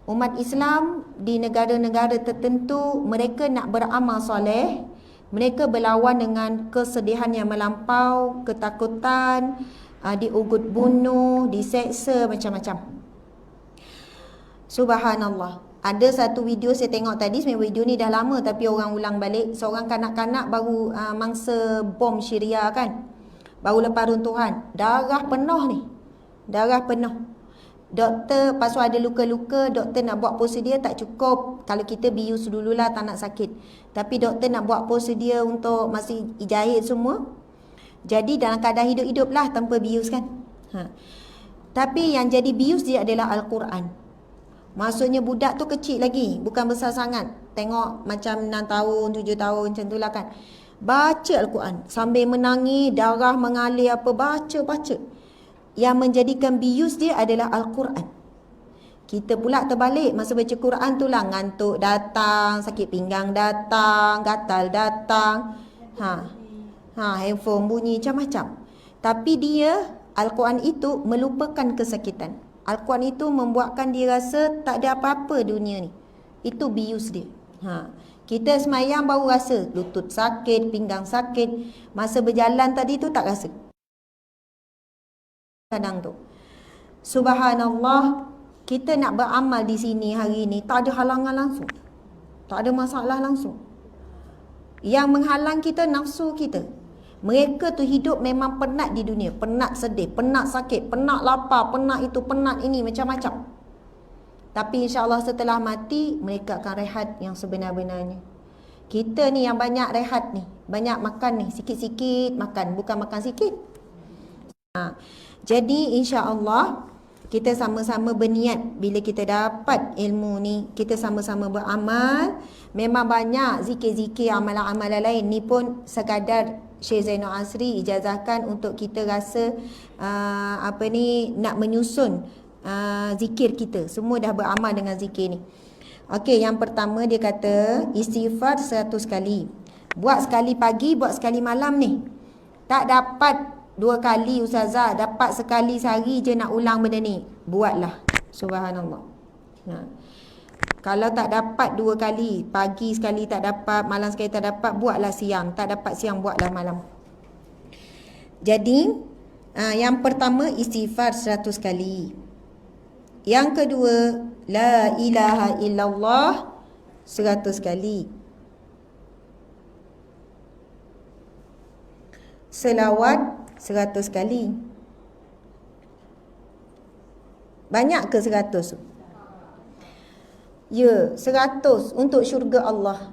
Umat Islam di negara-negara tertentu, mereka nak beramal soleh, mereka berlawan dengan kesedihan yang melampau, ketakutan, diugut bunuh, diseksa, macam-macam. Subhanallah. Ada satu video saya tengok tadi, sebenarnya video ni dah lama tapi orang ulang balik. Seorang kanak-kanak baru mangsa bom Syria kan, baru lepas runtuhan, darah penuh ni, darah penuh. Doktor, lepas tu ada luka-luka, doktor nak buat prosedur tak cukup. Kalau kita bius dululah, tak nak sakit. Tapi doktor nak buat prosedur untuk masih jahit semua. Jadi dalam keadaan hidup-hidup lah, tanpa bius kan. Tapi yang jadi bius dia adalah Al-Quran. Maksudnya budak tu kecil lagi, bukan besar sangat. Tengok macam 6 tahun, 7 tahun macam tu lah kan. Baca Al-Quran sambil menangis, darah mengalir apa, baca. Yang menjadikan bius dia adalah Al-Quran. Kita pula terbalik, masa baca Quran tu lah ngantuk datang, sakit pinggang datang, gatal datang. Handphone bunyi macam-macam. Tapi dia, Al-Quran itu melupakan kesakitan. Al-Quran itu membuatkan dia rasa tak ada apa-apa dunia ni. Itu bius dia. Kita semayang baru rasa lutut sakit, pinggang sakit. Masa berjalan tadi tu tak rasa. Kadang tu. Subhanallah, kita nak beramal di sini hari ni, tak ada halangan langsung. Tak ada masalah langsung. Yang menghalang kita nafsu kita. Mereka tu hidup memang penat di dunia, penat sedih, penat sakit, penat lapar, penat itu, penat ini, macam-macam. Tapi insya-Allah setelah mati mereka akan rehat yang sebenar-benarnya. Kita ni yang banyak rehat ni, banyak makan ni, sikit-sikit makan, bukan makan sikit. Jadi insya-Allah kita sama-sama berniat bila kita dapat ilmu ni, kita sama-sama beramal. Memang banyak zikir-zikir, amalan-amalan lain ni pun sekadar Syekh Zainul Asri ijazahkan untuk kita rasa nak menyusun zikir kita. Semua dah beramal dengan zikir ni. Okey, yang pertama dia kata istighfar 100 kali. Buat sekali pagi, buat sekali malam ni. Tak dapat 2 kali ustazah, dapat sekali sehari je nak ulang benda ni. Buatlah. Subhanallah. Kalau tak dapat 2 kali, pagi sekali tak dapat, malam sekali tak dapat, buatlah siang. Tak dapat siang, buatlah malam. Jadi, yang pertama istighfar 100 kali. Yang kedua, la ilaha illallah 100 kali. Selawat 100 kali. Banyak ke 100? Ya, 100 untuk syurga Allah.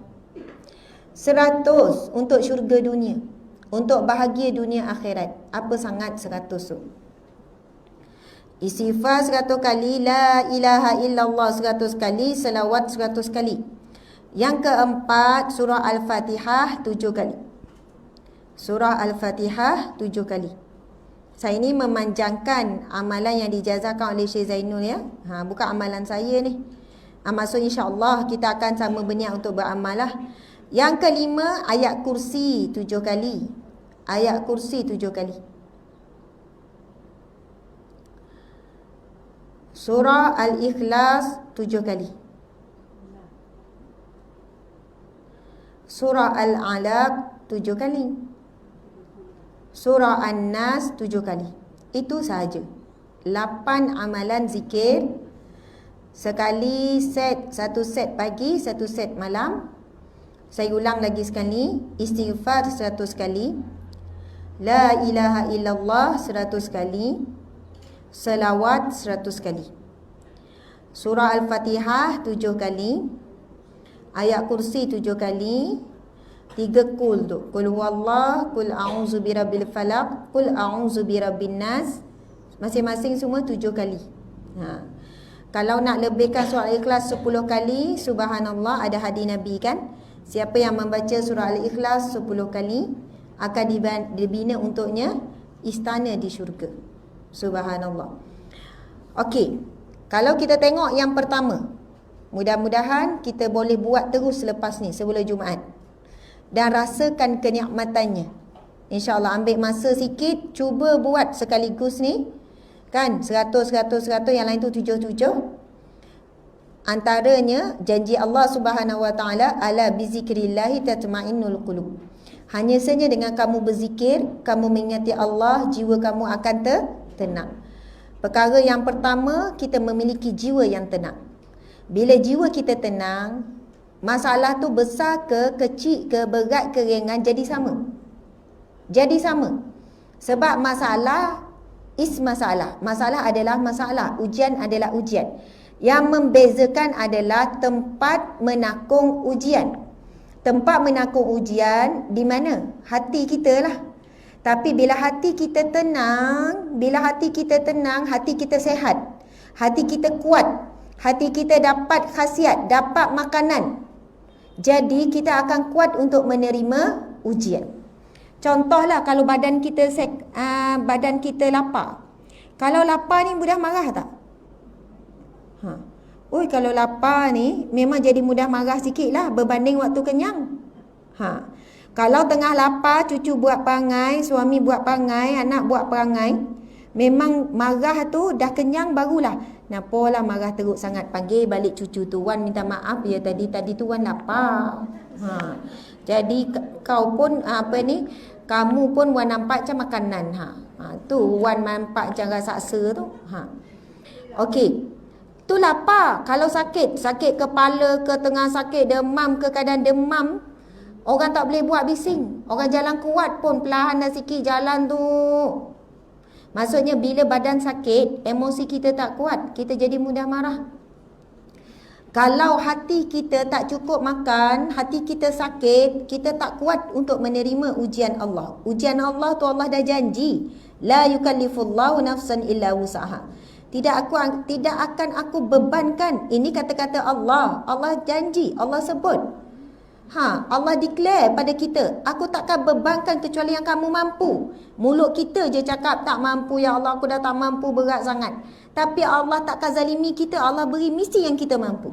100 untuk syurga dunia. Untuk bahagia dunia akhirat. Apa sangat 100 tu? Istighfar 100 kali, la ilaha illallah 100 kali, selawat 100 kali. Yang keempat, surah Al-Fatihah 7 kali. Surah Al-Fatihah 7 kali. Saya ini memanjangkan amalan yang dijazakan oleh Syekh Zainul ya. Bukan amalan saya ni. Maksud insya-Allah kita akan sama berniat untuk beramal lah. Yang kelima, ayat kursi 7 kali. Ayat kursi 7 kali. Surah Al-Ikhlas 7 kali. Surah Al-Alaq 7 kali. Surah An-Nas 7 kali. Itu sahaja. 8 amalan zikir. Sekali set, satu set pagi, satu set malam. Saya ulang lagi sekali. Istighfar 100 kali. La ilaha illallah 100 kali. Selawat 100 kali. Surah Al-Fatihah 7 kali. Ayat kursi 7 kali. 3 kul tu. Kul huwallah, kul a'udzu birabbil falaq, kul a'udzu birabbin nas. Masing-masing semua 7 kali. Kalau nak lebihkan surah Al-Ikhlas 10 kali, subhanallah, ada hadis Nabi kan. Siapa yang membaca surah Al-Ikhlas 10 kali akan dibina untuknya istana di syurga. Subhanallah. Okey. Kalau kita tengok yang pertama, mudah-mudahan kita boleh buat terus selepas ni sebelum Jumaat dan rasakan kenikmatannya. InsyaAllah ambil masa sikit, cuba buat sekaligus ni. Kan 100 yang lain tu 7. Antaranya janji Allah Subhanahu Wa Taala, ala bizikrillahi tatma'innul qulub. Hanya saja dengan kamu berzikir, kamu mengingati Allah, jiwa kamu akan tenang. Perkara yang pertama, kita memiliki jiwa yang tenang. Bila jiwa kita tenang, masalah tu besar ke, kecil ke, berat ke, ringan, jadi sama. Jadi sama. Sebab masalah is masalah. Masalah adalah masalah. Ujian adalah ujian. Yang membezakan adalah tempat menakung ujian. Tempat menakung ujian di mana? Hati kita lah. Tapi bila hati kita tenang, hati kita sehat. Hati kita kuat. Hati kita dapat khasiat, dapat makanan. Jadi kita akan kuat untuk menerima ujian. Contohlah kalau badan kita lapar. Kalau lapar ni mudah marah tak? Kalau lapar ni memang jadi mudah marah sikit lah berbanding waktu kenyang. Kalau tengah lapar, cucu buat perangai, suami buat perangai, anak buat perangai, memang marah tu dah kenyang barulah. Nampalah marah teruk sangat. Panggil balik cucu tu, Wan minta maaf ya tadi tu Wan lapar. Jadi kau pun kamu pun Wan nampak macam makanan. Tu Wan nampak macam raksasa tu. Okey. Tu lapar. Kalau sakit kepala ke, tengah sakit demam ke, keadaan demam, orang tak boleh buat bising. Orang jalan kuat pun perlahan dah sikit jalan tu. Maksudnya bila badan sakit, emosi kita tak kuat, kita jadi mudah marah. Kalau hati kita tak cukup makan, hati kita sakit, kita tak kuat untuk menerima ujian Allah. Ujian Allah tu Allah dah janji, la yukallifullahu nafsan illa wus'aha. Tidak akan aku bebankan. Ini kata-kata Allah. Allah janji, Allah sebut. Allah declare pada kita, aku takkan bebankan kecuali yang kamu mampu. Mulut kita je cakap tak mampu, ya Allah aku dah tak mampu, berat sangat. Tapi Allah takkan zalimi kita, Allah beri misi yang kita mampu.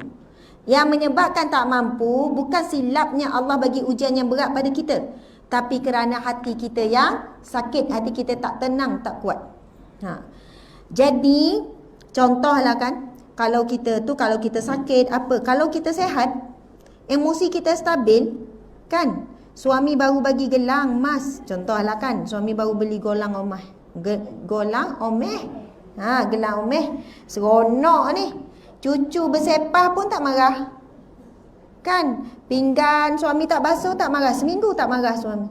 Yang menyebabkan tak mampu bukan silapnya Allah bagi ujian yang berat pada kita, tapi kerana hati kita yang sakit, hati kita tak tenang, tak kuat. Jadi contohlah kan, kalau kita sakit apa, kalau kita sehat, emosi kita stabil kan. Suami baru bagi gelang emas, contohlah kan, suami baru beli gelang emas. Gelang emas seronok ni. Cucu bersepah pun tak marah kan. Pinggan suami tak basuh tak marah, seminggu tak marah suami.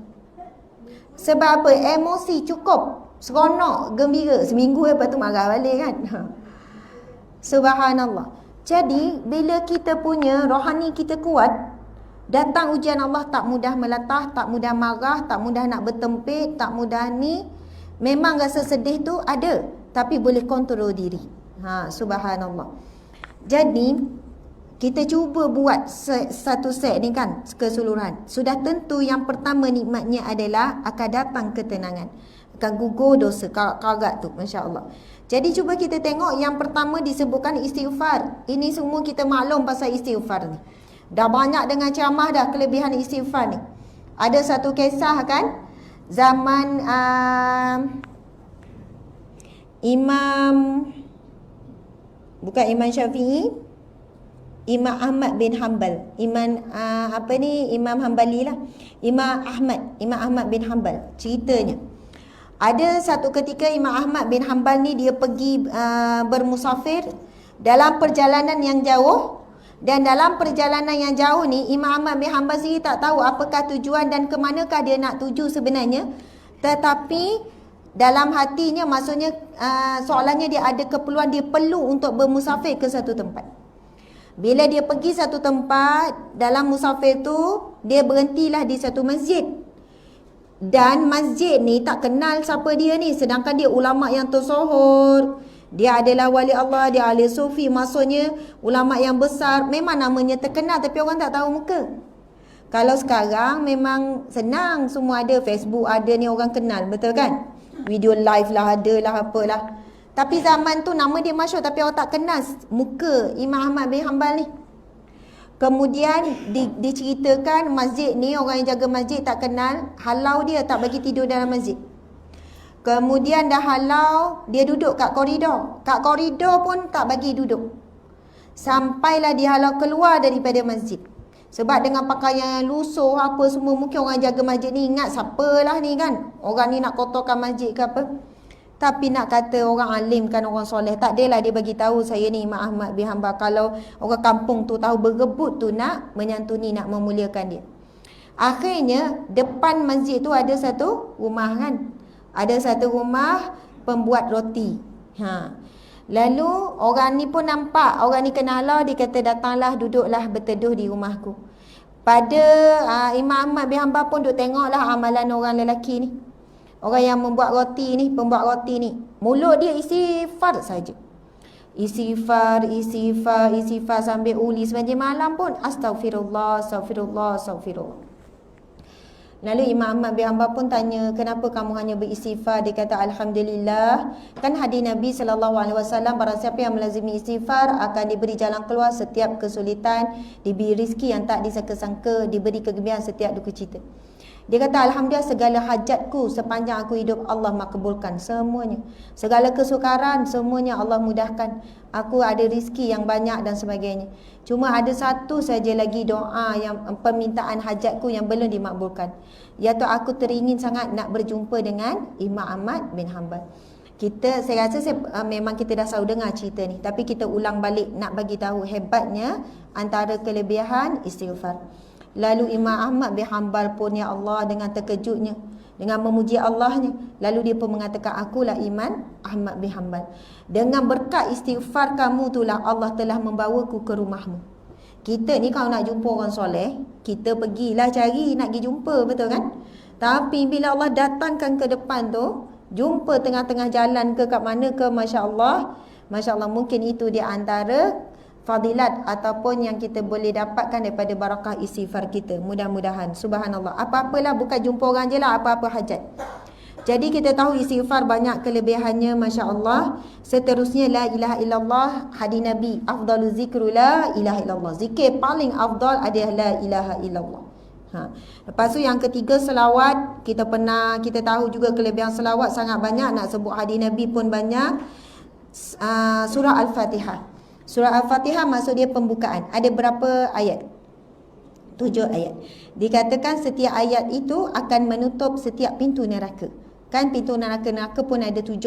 Sebab apa? Emosi cukup, seronok, gembira. Seminggu lepas tu marah balik kan. Subhanallah. Jadi bila kita punya rohani kita kuat, datang ujian Allah tak mudah melatah, tak mudah marah, tak mudah nak bertempik, tak mudah ni. Memang rasa sedih tu ada, tapi boleh kontrol diri. Subhanallah. Jadi kita cuba buat satu set ni kan, keseluruhan. Sudah tentu yang pertama nikmatnya adalah akan datang ketenangan, akan gugur dosa, karat tu, masya-Allah. Jadi cuba kita tengok yang pertama disebutkan istighfar. Ini semua kita maklum pasal istighfar ni. Dah banyak dengan ceramah dah kelebihan istighfar ni. Ada satu kisah kan, zaman bukan Imam Syafi'i, Imam Ahmad bin Hanbal. Imam Hanbali lah. Imam Ahmad bin Hanbal. Ceritanya, ada satu ketika Imam Ahmad bin Hanbal ni dia pergi bermusafir dalam perjalanan yang jauh. Dan dalam perjalanan yang jauh ni, Imam Ahmad bin Hanbal sendiri tak tahu apakah tujuan dan ke manakah dia nak tuju sebenarnya. Tetapi dalam hatinya, maksudnya soalannya dia ada keperluan, dia perlu untuk bermusafir ke satu tempat. Bila dia pergi satu tempat, dalam musafir tu dia berhentilah di satu masjid. Dan masjid ni tak kenal siapa dia ni, sedangkan dia ulama yang tersohor. Dia adalah wali Allah, dia ahli sufi, maksudnya ulama yang besar. Memang namanya terkenal tapi orang tak tahu muka. Kalau sekarang memang senang, semua ada, Facebook ada ni, orang kenal, betul kan? Video live lah ada lah, apalah. Tapi zaman tu nama dia masyhur tapi orang tak kenal muka Imam Ahmad bin Hanbal ni. Kemudian diceritakan masjid ni, orang yang jaga masjid tak kenal, halau dia, tak bagi tidur dalam masjid. Kemudian dah halau, dia duduk kat koridor. Kat koridor pun tak bagi duduk. Sampailah dia halau keluar daripada masjid. Sebab dengan pakaian yang lusuh apa semua, mungkin orang jaga masjid ni ingat siapalah ni kan, orang ni nak kotorkan masjid ke apa. Tapi nak kata orang alim kan, orang soleh, tak adalah dia bagi tahu saya ni Imam Ahmad bin Hanbal. Kalau orang kampung tu tahu, berebut tu nak menyantuni, nak memuliakan dia. Akhirnya depan masjid tu ada satu rumah kan. Ada satu rumah pembuat roti. Lalu orang ni pun nampak, orang ni kenal lah, dia kata datanglah, duduklah berteduh di rumahku. Pada Imam Ahmad bin Hanbal pun duk tengoklah amalan orang lelaki ni. Orang yang membuat roti ni, pembuat roti ni. Mulut dia istighfar saja. Istighfar sambil uli sepanjang malam pun astagfirullah. Lalu Imam Ahmad bin Hanbal pun tanya, kenapa kamu hanya beristighfar? Dia kata, alhamdulillah, kan hadis Nabi SAW, barang siapa yang melazimi istighfar akan diberi jalan keluar setiap kesulitan, diberi rizki yang tak disangka-sangka, diberi kegembiraan setiap duka cita. Dia kata, alhamdulillah, segala hajatku sepanjang aku hidup Allah makbulkan semuanya. Segala kesukaran semuanya Allah mudahkan. Aku ada rizki yang banyak dan sebagainya. Cuma ada satu saja lagi doa yang permintaan hajatku yang belum dimakbulkan, iaitu aku teringin sangat nak berjumpa dengan Imam Ahmad bin Hanbal. Saya rasa memang kita dah selalu dengar cerita ni, tapi kita ulang balik nak bagi tahu hebatnya antara kelebihan istighfar. Lalu Imam Ahmad bin Hanbal pun, ya Allah, dengan terkejutnya, dengan memuji Allahnya, lalu dia pun mengatakan, akulah Imam Ahmad bin Hanbal. Dengan berkat istighfar kamu itulah Allah telah membawaku ke rumahmu. Kita ni kalau nak jumpa orang soleh, kita pergilah cari nak pergi jumpa, betul kan? Tapi bila Allah datangkan ke depan tu, jumpa tengah-tengah jalan ke kat mana ke, Masya Allah, mungkin itu di antara fadilat ataupun yang kita boleh dapatkan daripada barakah istighfar kita. Mudah-mudahan, subhanallah. Apa-apalah, bukan jumpa orang je lah, apa-apa hajat. Jadi kita tahu istighfar banyak kelebihannya, Masya Allah. Seterusnya, la ilaha illallah, hadis Nabi, afdalu zikru la ilaha illallah. Zikir paling afdal adalah la ilaha illallah. Lepas tu yang ketiga, selawat. Kita tahu juga kelebihan selawat sangat banyak. Nak sebut hadis Nabi pun banyak. Surah Al-Fatihah. Surah Al-Fatihah maksud dia pembukaan. Ada berapa ayat? 7 ayat. Dikatakan setiap ayat itu akan menutup setiap pintu neraka. Kan pintu neraka pun ada 7.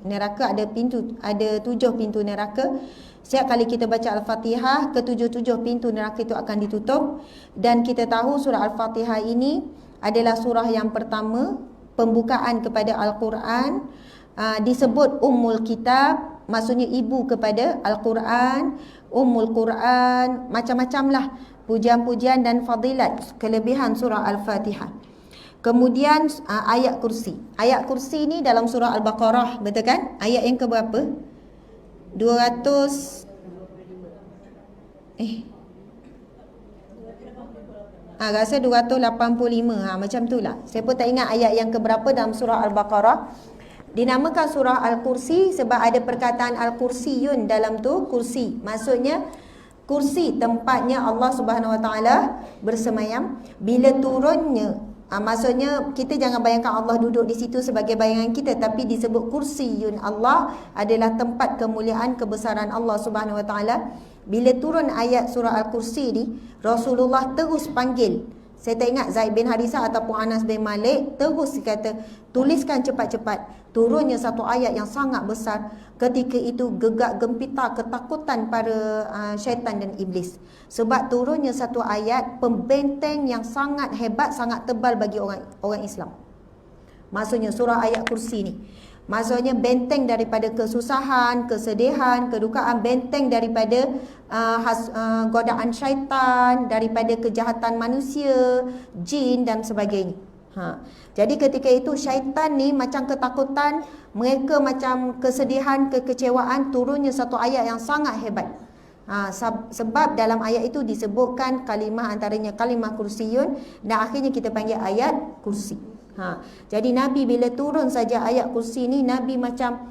Neraka ada 7 pintu neraka. Setiap kali kita baca Al-Fatihah, ke-7 pintu neraka itu akan ditutup. Dan kita tahu surah Al-Fatihah ini adalah surah yang pertama, pembukaan kepada Al-Quran. Disebut Ummul Kitab, maksudnya ibu kepada Al-Quran, Ummul Quran, macam-macam lah pujian-pujian dan fadilat kelebihan surah Al-Fatihah. Kemudian ayat kursi. Ayat kursi ni dalam surah Al-Baqarah, betul kan? Ayat yang ke berapa? 200 rasa 285. Macam tu lah. Saya pun tak ingat ayat yang ke berapa dalam surah Al-Baqarah. Dinamakan surah Al-Kursi sebab ada perkataan Al-Kursiyun dalam tu, kursi. Maksudnya kursi, tempatnya Allah Subhanahu Wa Taala bersemayam. Bila turunnya, maksudnya kita jangan bayangkan Allah duduk di situ sebagai bayangan kita, tapi disebut kursiyun. Allah adalah tempat kemuliaan, kebesaran Allah Subhanahu Wa Taala. Bila turun ayat surah Al-Kursi ni, Rasulullah terus panggil. Saya tak ingat Zaid bin Harisah ataupun Anas bin Malik, terus kata, tuliskan cepat-cepat. Turunnya satu ayat yang sangat besar. Ketika itu gegak gempita ketakutan para syaitan dan iblis. Sebab turunnya satu ayat pembenteng yang sangat hebat, sangat tebal bagi orang Islam. Maksudnya surah ayat kursi ni, maksudnya benteng daripada kesusahan, kesedihan, kedukaan, benteng daripada godaan syaitan, daripada kejahatan manusia, jin dan sebagainya. Jadi ketika itu syaitan ni macam ketakutan, mereka macam kesedihan, kekecewaan, turunnya satu ayat yang sangat hebat. Sebab dalam ayat itu disebutkan kalimah, antaranya kalimah kursiyun, dan akhirnya kita panggil ayat kursi. Jadi Nabi bila turun saja ayat kursi ni, Nabi macam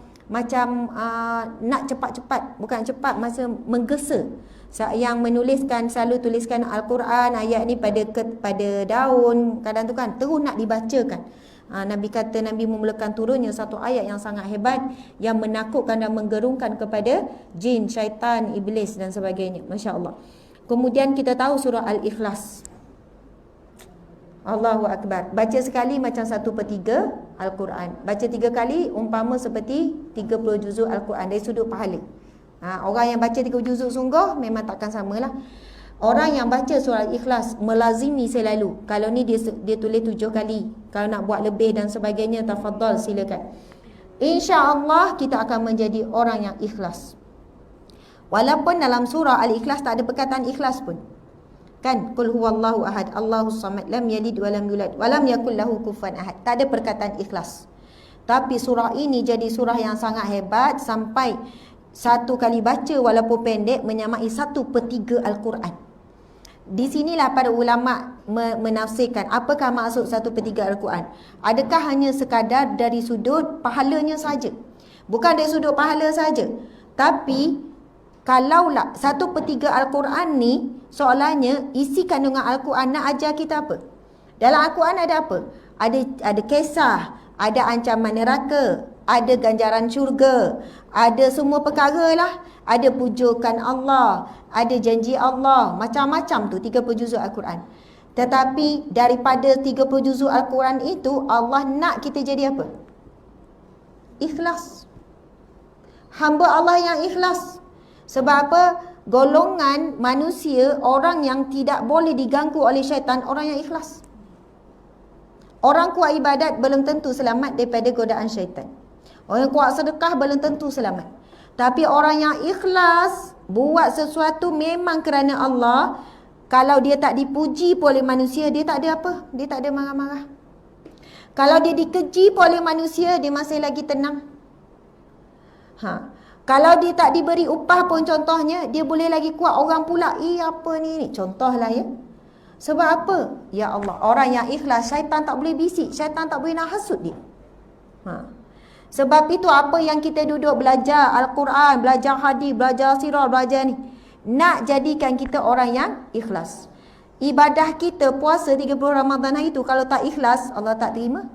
nak cepat-cepat, bukan cepat, masa menggesa. Yang menuliskan, selalu tuliskan Al-Quran, ayat ni pada daun, kadang tu kan terus nak dibacakan. Nabi kata Nabi memulakan turunnya satu ayat yang sangat hebat, yang menakutkan dan menggerungkan kepada jin, syaitan, iblis dan sebagainya. Masya Allah. Kemudian kita tahu surah Al-Ikhlas. Allahu Akbar. Baca sekali macam 1/3 Al-Quran. Baca 3 kali umpama seperti 30 juzuk Al-Quran dari sudut pahala. Orang yang baca 3 juzuk sungguh memang takkan samalah. Orang yang baca surah Al-Ikhlas melazimi selalu. Kalau ni dia tulis 7 kali. Kalau nak buat lebih dan sebagainya, tafadhal, silakan. InsyaAllah kita akan menjadi orang yang ikhlas. Walaupun dalam surah Al-Ikhlas tak ada perkataan ikhlas pun. Kan, qul huwallahu ahad, Allahus samad, lam yalid walam yulad walam yakul lahu kufuwan ahad. Tak ada perkataan ikhlas. Tapi surah ini jadi surah yang sangat hebat sampai satu kali baca walaupun pendek menyamai 1/3 Al-Quran. Di sinilah para ulama menafsirkan apakah maksud 1/3 Al-Quran. Adakah hanya sekadar dari sudut pahalanya saja? Bukan dari sudut pahala saja. Tapi kalaulah 1/3 Al-Quran ni soalannya isi kandungan Al-Quran nak ajar kita apa? Dalam Al-Quran ada apa? Ada kisah, ada ancaman neraka, ada ganjaran syurga, ada semua perkara lah. Ada pujukan Allah, ada janji Allah, macam-macam tu 30 juzuk Al-Quran. Tetapi daripada 30 juzuk Al-Quran itu, Allah nak kita jadi apa? Ikhlas. Hamba Allah yang ikhlas. Sebab apa? Golongan manusia, orang yang tidak boleh diganggu oleh syaitan, orang yang ikhlas. Orang kuat ibadat belum tentu selamat daripada godaan syaitan. Orang kuat sedekah belum tentu selamat. Tapi orang yang ikhlas, buat sesuatu memang kerana Allah, kalau dia tak dipuji pun oleh manusia, dia tak ada apa? Dia tak ada marah-marah. Kalau dia dikeji pun oleh manusia, dia masih lagi tenang. Kalau dia tak diberi upah pun contohnya, dia boleh lagi kuat. Orang pula, apa ni? Contohlah ya. Sebab apa? Ya Allah, orang yang ikhlas, syaitan tak boleh bisik, syaitan tak boleh nak hasut dia. Sebab itu apa yang kita duduk belajar Al-Quran, belajar hadis, belajar sirah, belajar ni, nak jadikan kita orang yang ikhlas. Ibadah kita, puasa 30 Ramadan hari tu, kalau tak ikhlas, Allah tak terima.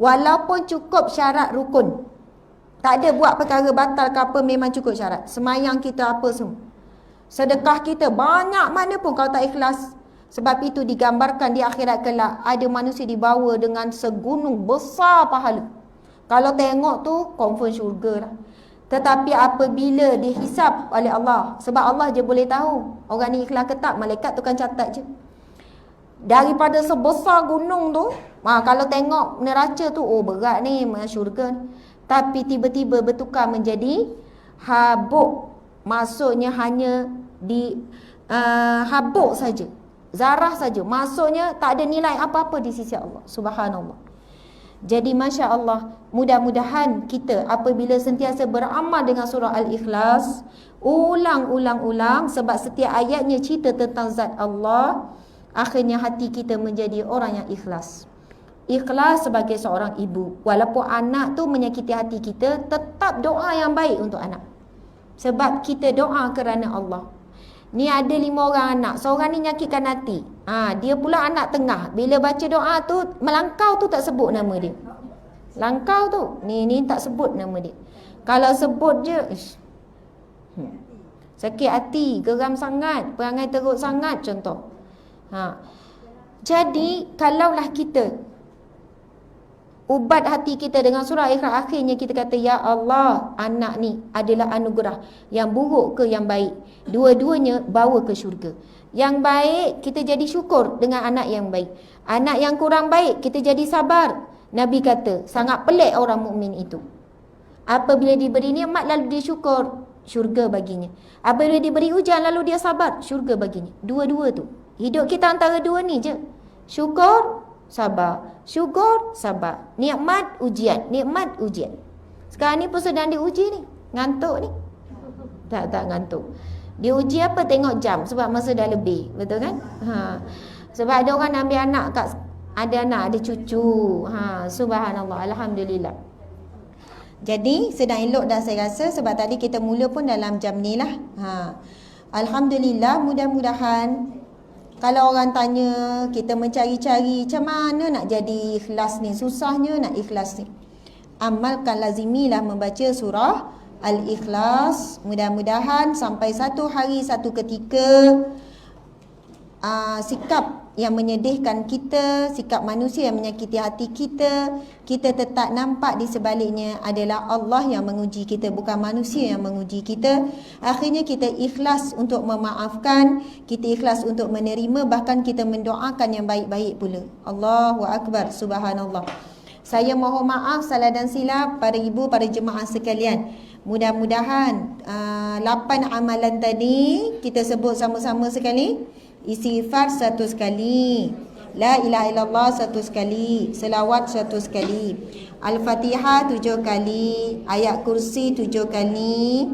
Walaupun cukup syarat rukun, tak ada buat perkara batal ke apa, memang cukup syarat. Semayang kita apa semua, sedekah kita banyak mana pun, kalau tak ikhlas. Sebab itu digambarkan di akhirat kelak, ada manusia dibawa dengan segunung besar pahala. Kalau tengok tu, confirm syurga lah. Tetapi apabila dihisap oleh Allah, sebab Allah je boleh tahu orang ni ikhlas ke tak, malaikat tu kan catat je. Daripada sebesar gunung tu, kalau tengok neraca tu, berat ni, syurga ni. Tapi tiba-tiba bertukar menjadi habuk. Maksudnya hanya di habuk saja. Zarah saja. Maksudnya tak ada nilai apa-apa di sisi Allah. Subhanallah. Jadi Masya Allah, mudah-mudahan kita apabila sentiasa beramal dengan surah Al-Ikhlas, ulang-ulang sebab setiap ayatnya cerita tentang zat Allah, akhirnya hati kita menjadi orang yang ikhlas. Ikhlas sebagai seorang ibu. Walaupun anak tu menyakiti hati kita, tetap doa yang baik untuk anak. Sebab kita doa kerana Allah. Ni ada 5 orang anak, seorang ni nyakitkan hati. Dia pula anak tengah. Bila baca doa tu, melangkau tu tak sebut nama dia. Langkau tu, ni tak sebut nama dia. Kalau sebut je, sakit hati, geram sangat, perangai teruk sangat contoh. Jadi, kalaulah kita ubat hati kita dengan surah Ikhlas, akhirnya kita kata, ya Allah, anak ni adalah anugerah. Yang buruk ke yang baik, dua-duanya bawa ke syurga. Yang baik, kita jadi syukur dengan anak yang baik. Anak yang kurang baik, kita jadi sabar. Nabi kata, sangat pelik orang mukmin itu. Apabila diberi nikmat lalu dia syukur, syurga baginya. Apabila diberi ujian lalu dia sabar, syurga baginya. Dua-dua tu. Hidup kita antara dua ni je. Syukur, sabar. Syukur, sabar. Nikmat, ujian. Nikmat, ujian. Sekarang ni pun sedang diuji ni. Ngantuk ni. Tak ngantuk. Dia uji apa? Tengok jam. Sebab masa dah lebih. Betul kan? Sebab ada orang nak ambil anak kat, ada anak, ada cucu. Subhanallah. Alhamdulillah. Jadi sedang elok dah saya rasa. Sebab tadi kita mula pun dalam jam ni lah. Alhamdulillah. Mudah-mudahan kalau orang tanya, kita mencari-cari macam mana nak jadi ikhlas ni, susahnya nak ikhlas ni. Amalkan, lazimilah membaca surah Al-Ikhlas. Mudah-mudahan sampai satu hari, satu ketika, sikap yang menyedihkan kita, sikap manusia yang menyakiti hati kita, kita tetap nampak di sebaliknya adalah Allah yang menguji kita, bukan manusia yang menguji kita. Akhirnya kita ikhlas untuk memaafkan, kita ikhlas untuk menerima, bahkan kita mendoakan yang baik-baik pula. Allahu Akbar, subhanallah. Saya mohon maaf salah dan silap para ibu, para jemaah sekalian. Mudah-mudahan 8 amalan tadi kita sebut sama-sama sekali. Istighfar 1 kali, La ilaha illallah 1 kali, selawat 1 kali, Al-Fatihah 7 kali, ayat kursi 7 kali,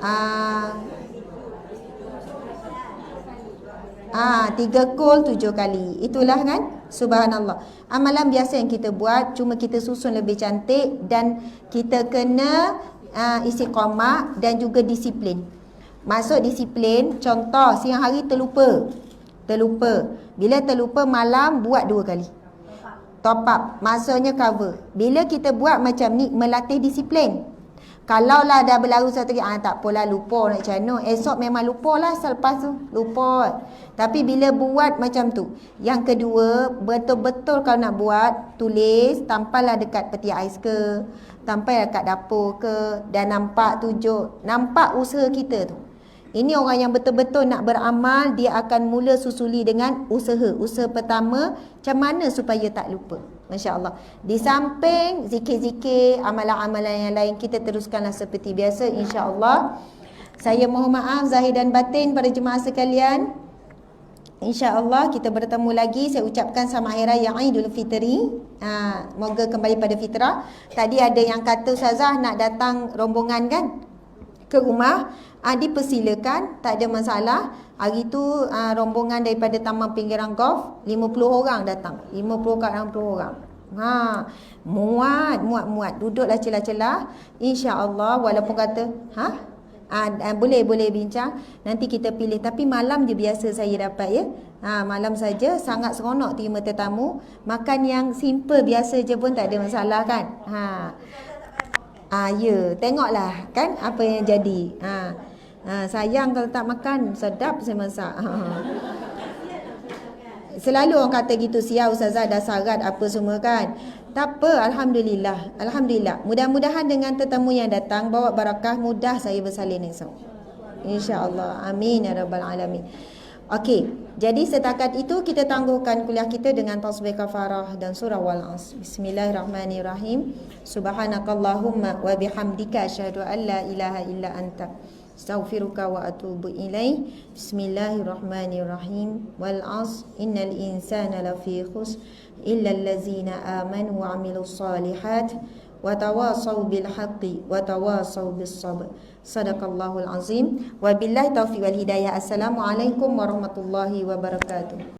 3 kul 7 kali. Itulah kan? Subhanallah. Amalan biasa yang kita buat, cuma kita susun lebih cantik dan kita kena istiqamah dan juga disiplin. Maksud disiplin, contoh siang hari terlupa. Bila terlupa malam buat 2 kali. Top up, maksudnya cover. Bila kita buat macam ni, melatih disiplin. Kalaulah dah berlalu satu hari, tak apalah, lupa nak macam mana. Esok memang lupa lah, selepas tu lupa. Tapi bila buat macam tu. Yang kedua, betul-betul kalau nak buat, tulis, tampallah dekat peti ais ke, tampal dekat dapur ke, dan nampak tunjuk, nampak usaha kita tu. Ini orang yang betul-betul nak beramal, dia akan mula susuli dengan usaha. Usaha pertama, macam mana supaya tak lupa. Masya Allah. Di samping zikir-zikir, amalan-amalan yang lain, kita teruskanlah seperti biasa, insya Allah. Saya mohon maaf zahir dan batin pada jemaah sekalian. Insya Allah kita bertemu lagi. Saya ucapkan selamat hari raya Aidul Fitri. Moga kembali pada fitrah. Tadi ada yang kata Ustazah nak datang rombongan kan ke rumah. Dipersilakan, tak ada masalah. Hari tu rombongan daripada Taman Pinggiran Golf 50 orang datang. 50 kat 60 orang. Muat. Duduklah celah-celah. Insya-Allah walaupun kata, boleh bincang. Nanti kita pilih. Tapi malam je biasa saya dapat ya. Malam saja sangat seronok terima tetamu. Makan yang simple biasa je pun tak ada masalah kan. Ya, tengoklah kan apa yang jadi. Sayang kalau tak makan, sedap saya masak. Selalu orang kata gitu, siap Ustazah dah syarat apa semua kan. Tak apa, Alhamdulillah. Mudah-mudahan dengan tetamu yang datang bawa barakah, mudah saya bersalin esok. InsyaAllah. Amin ya rabbal alamin. Okey, jadi setakat itu kita tangguhkan kuliah kita dengan tasbih kafarah dan surah Wal-Asr. Bismillahirrahmanirrahim. Subhanakallahumma wa bihamdika asyhadu an la ilaha illa anta astaghfiruka wa atubu ilaik. Bismillahirrahmanirrahim. Wal 'asr innal insana lafi khusr illa allazina amanu wa 'amilus solihat wa tawasaw bil haqqi wa tawasaw bis sabr. Sadaqallahul azim. Wabillahi taufiq wal hidayah. Assalamualaikum warahmatullahi wabarakatuh.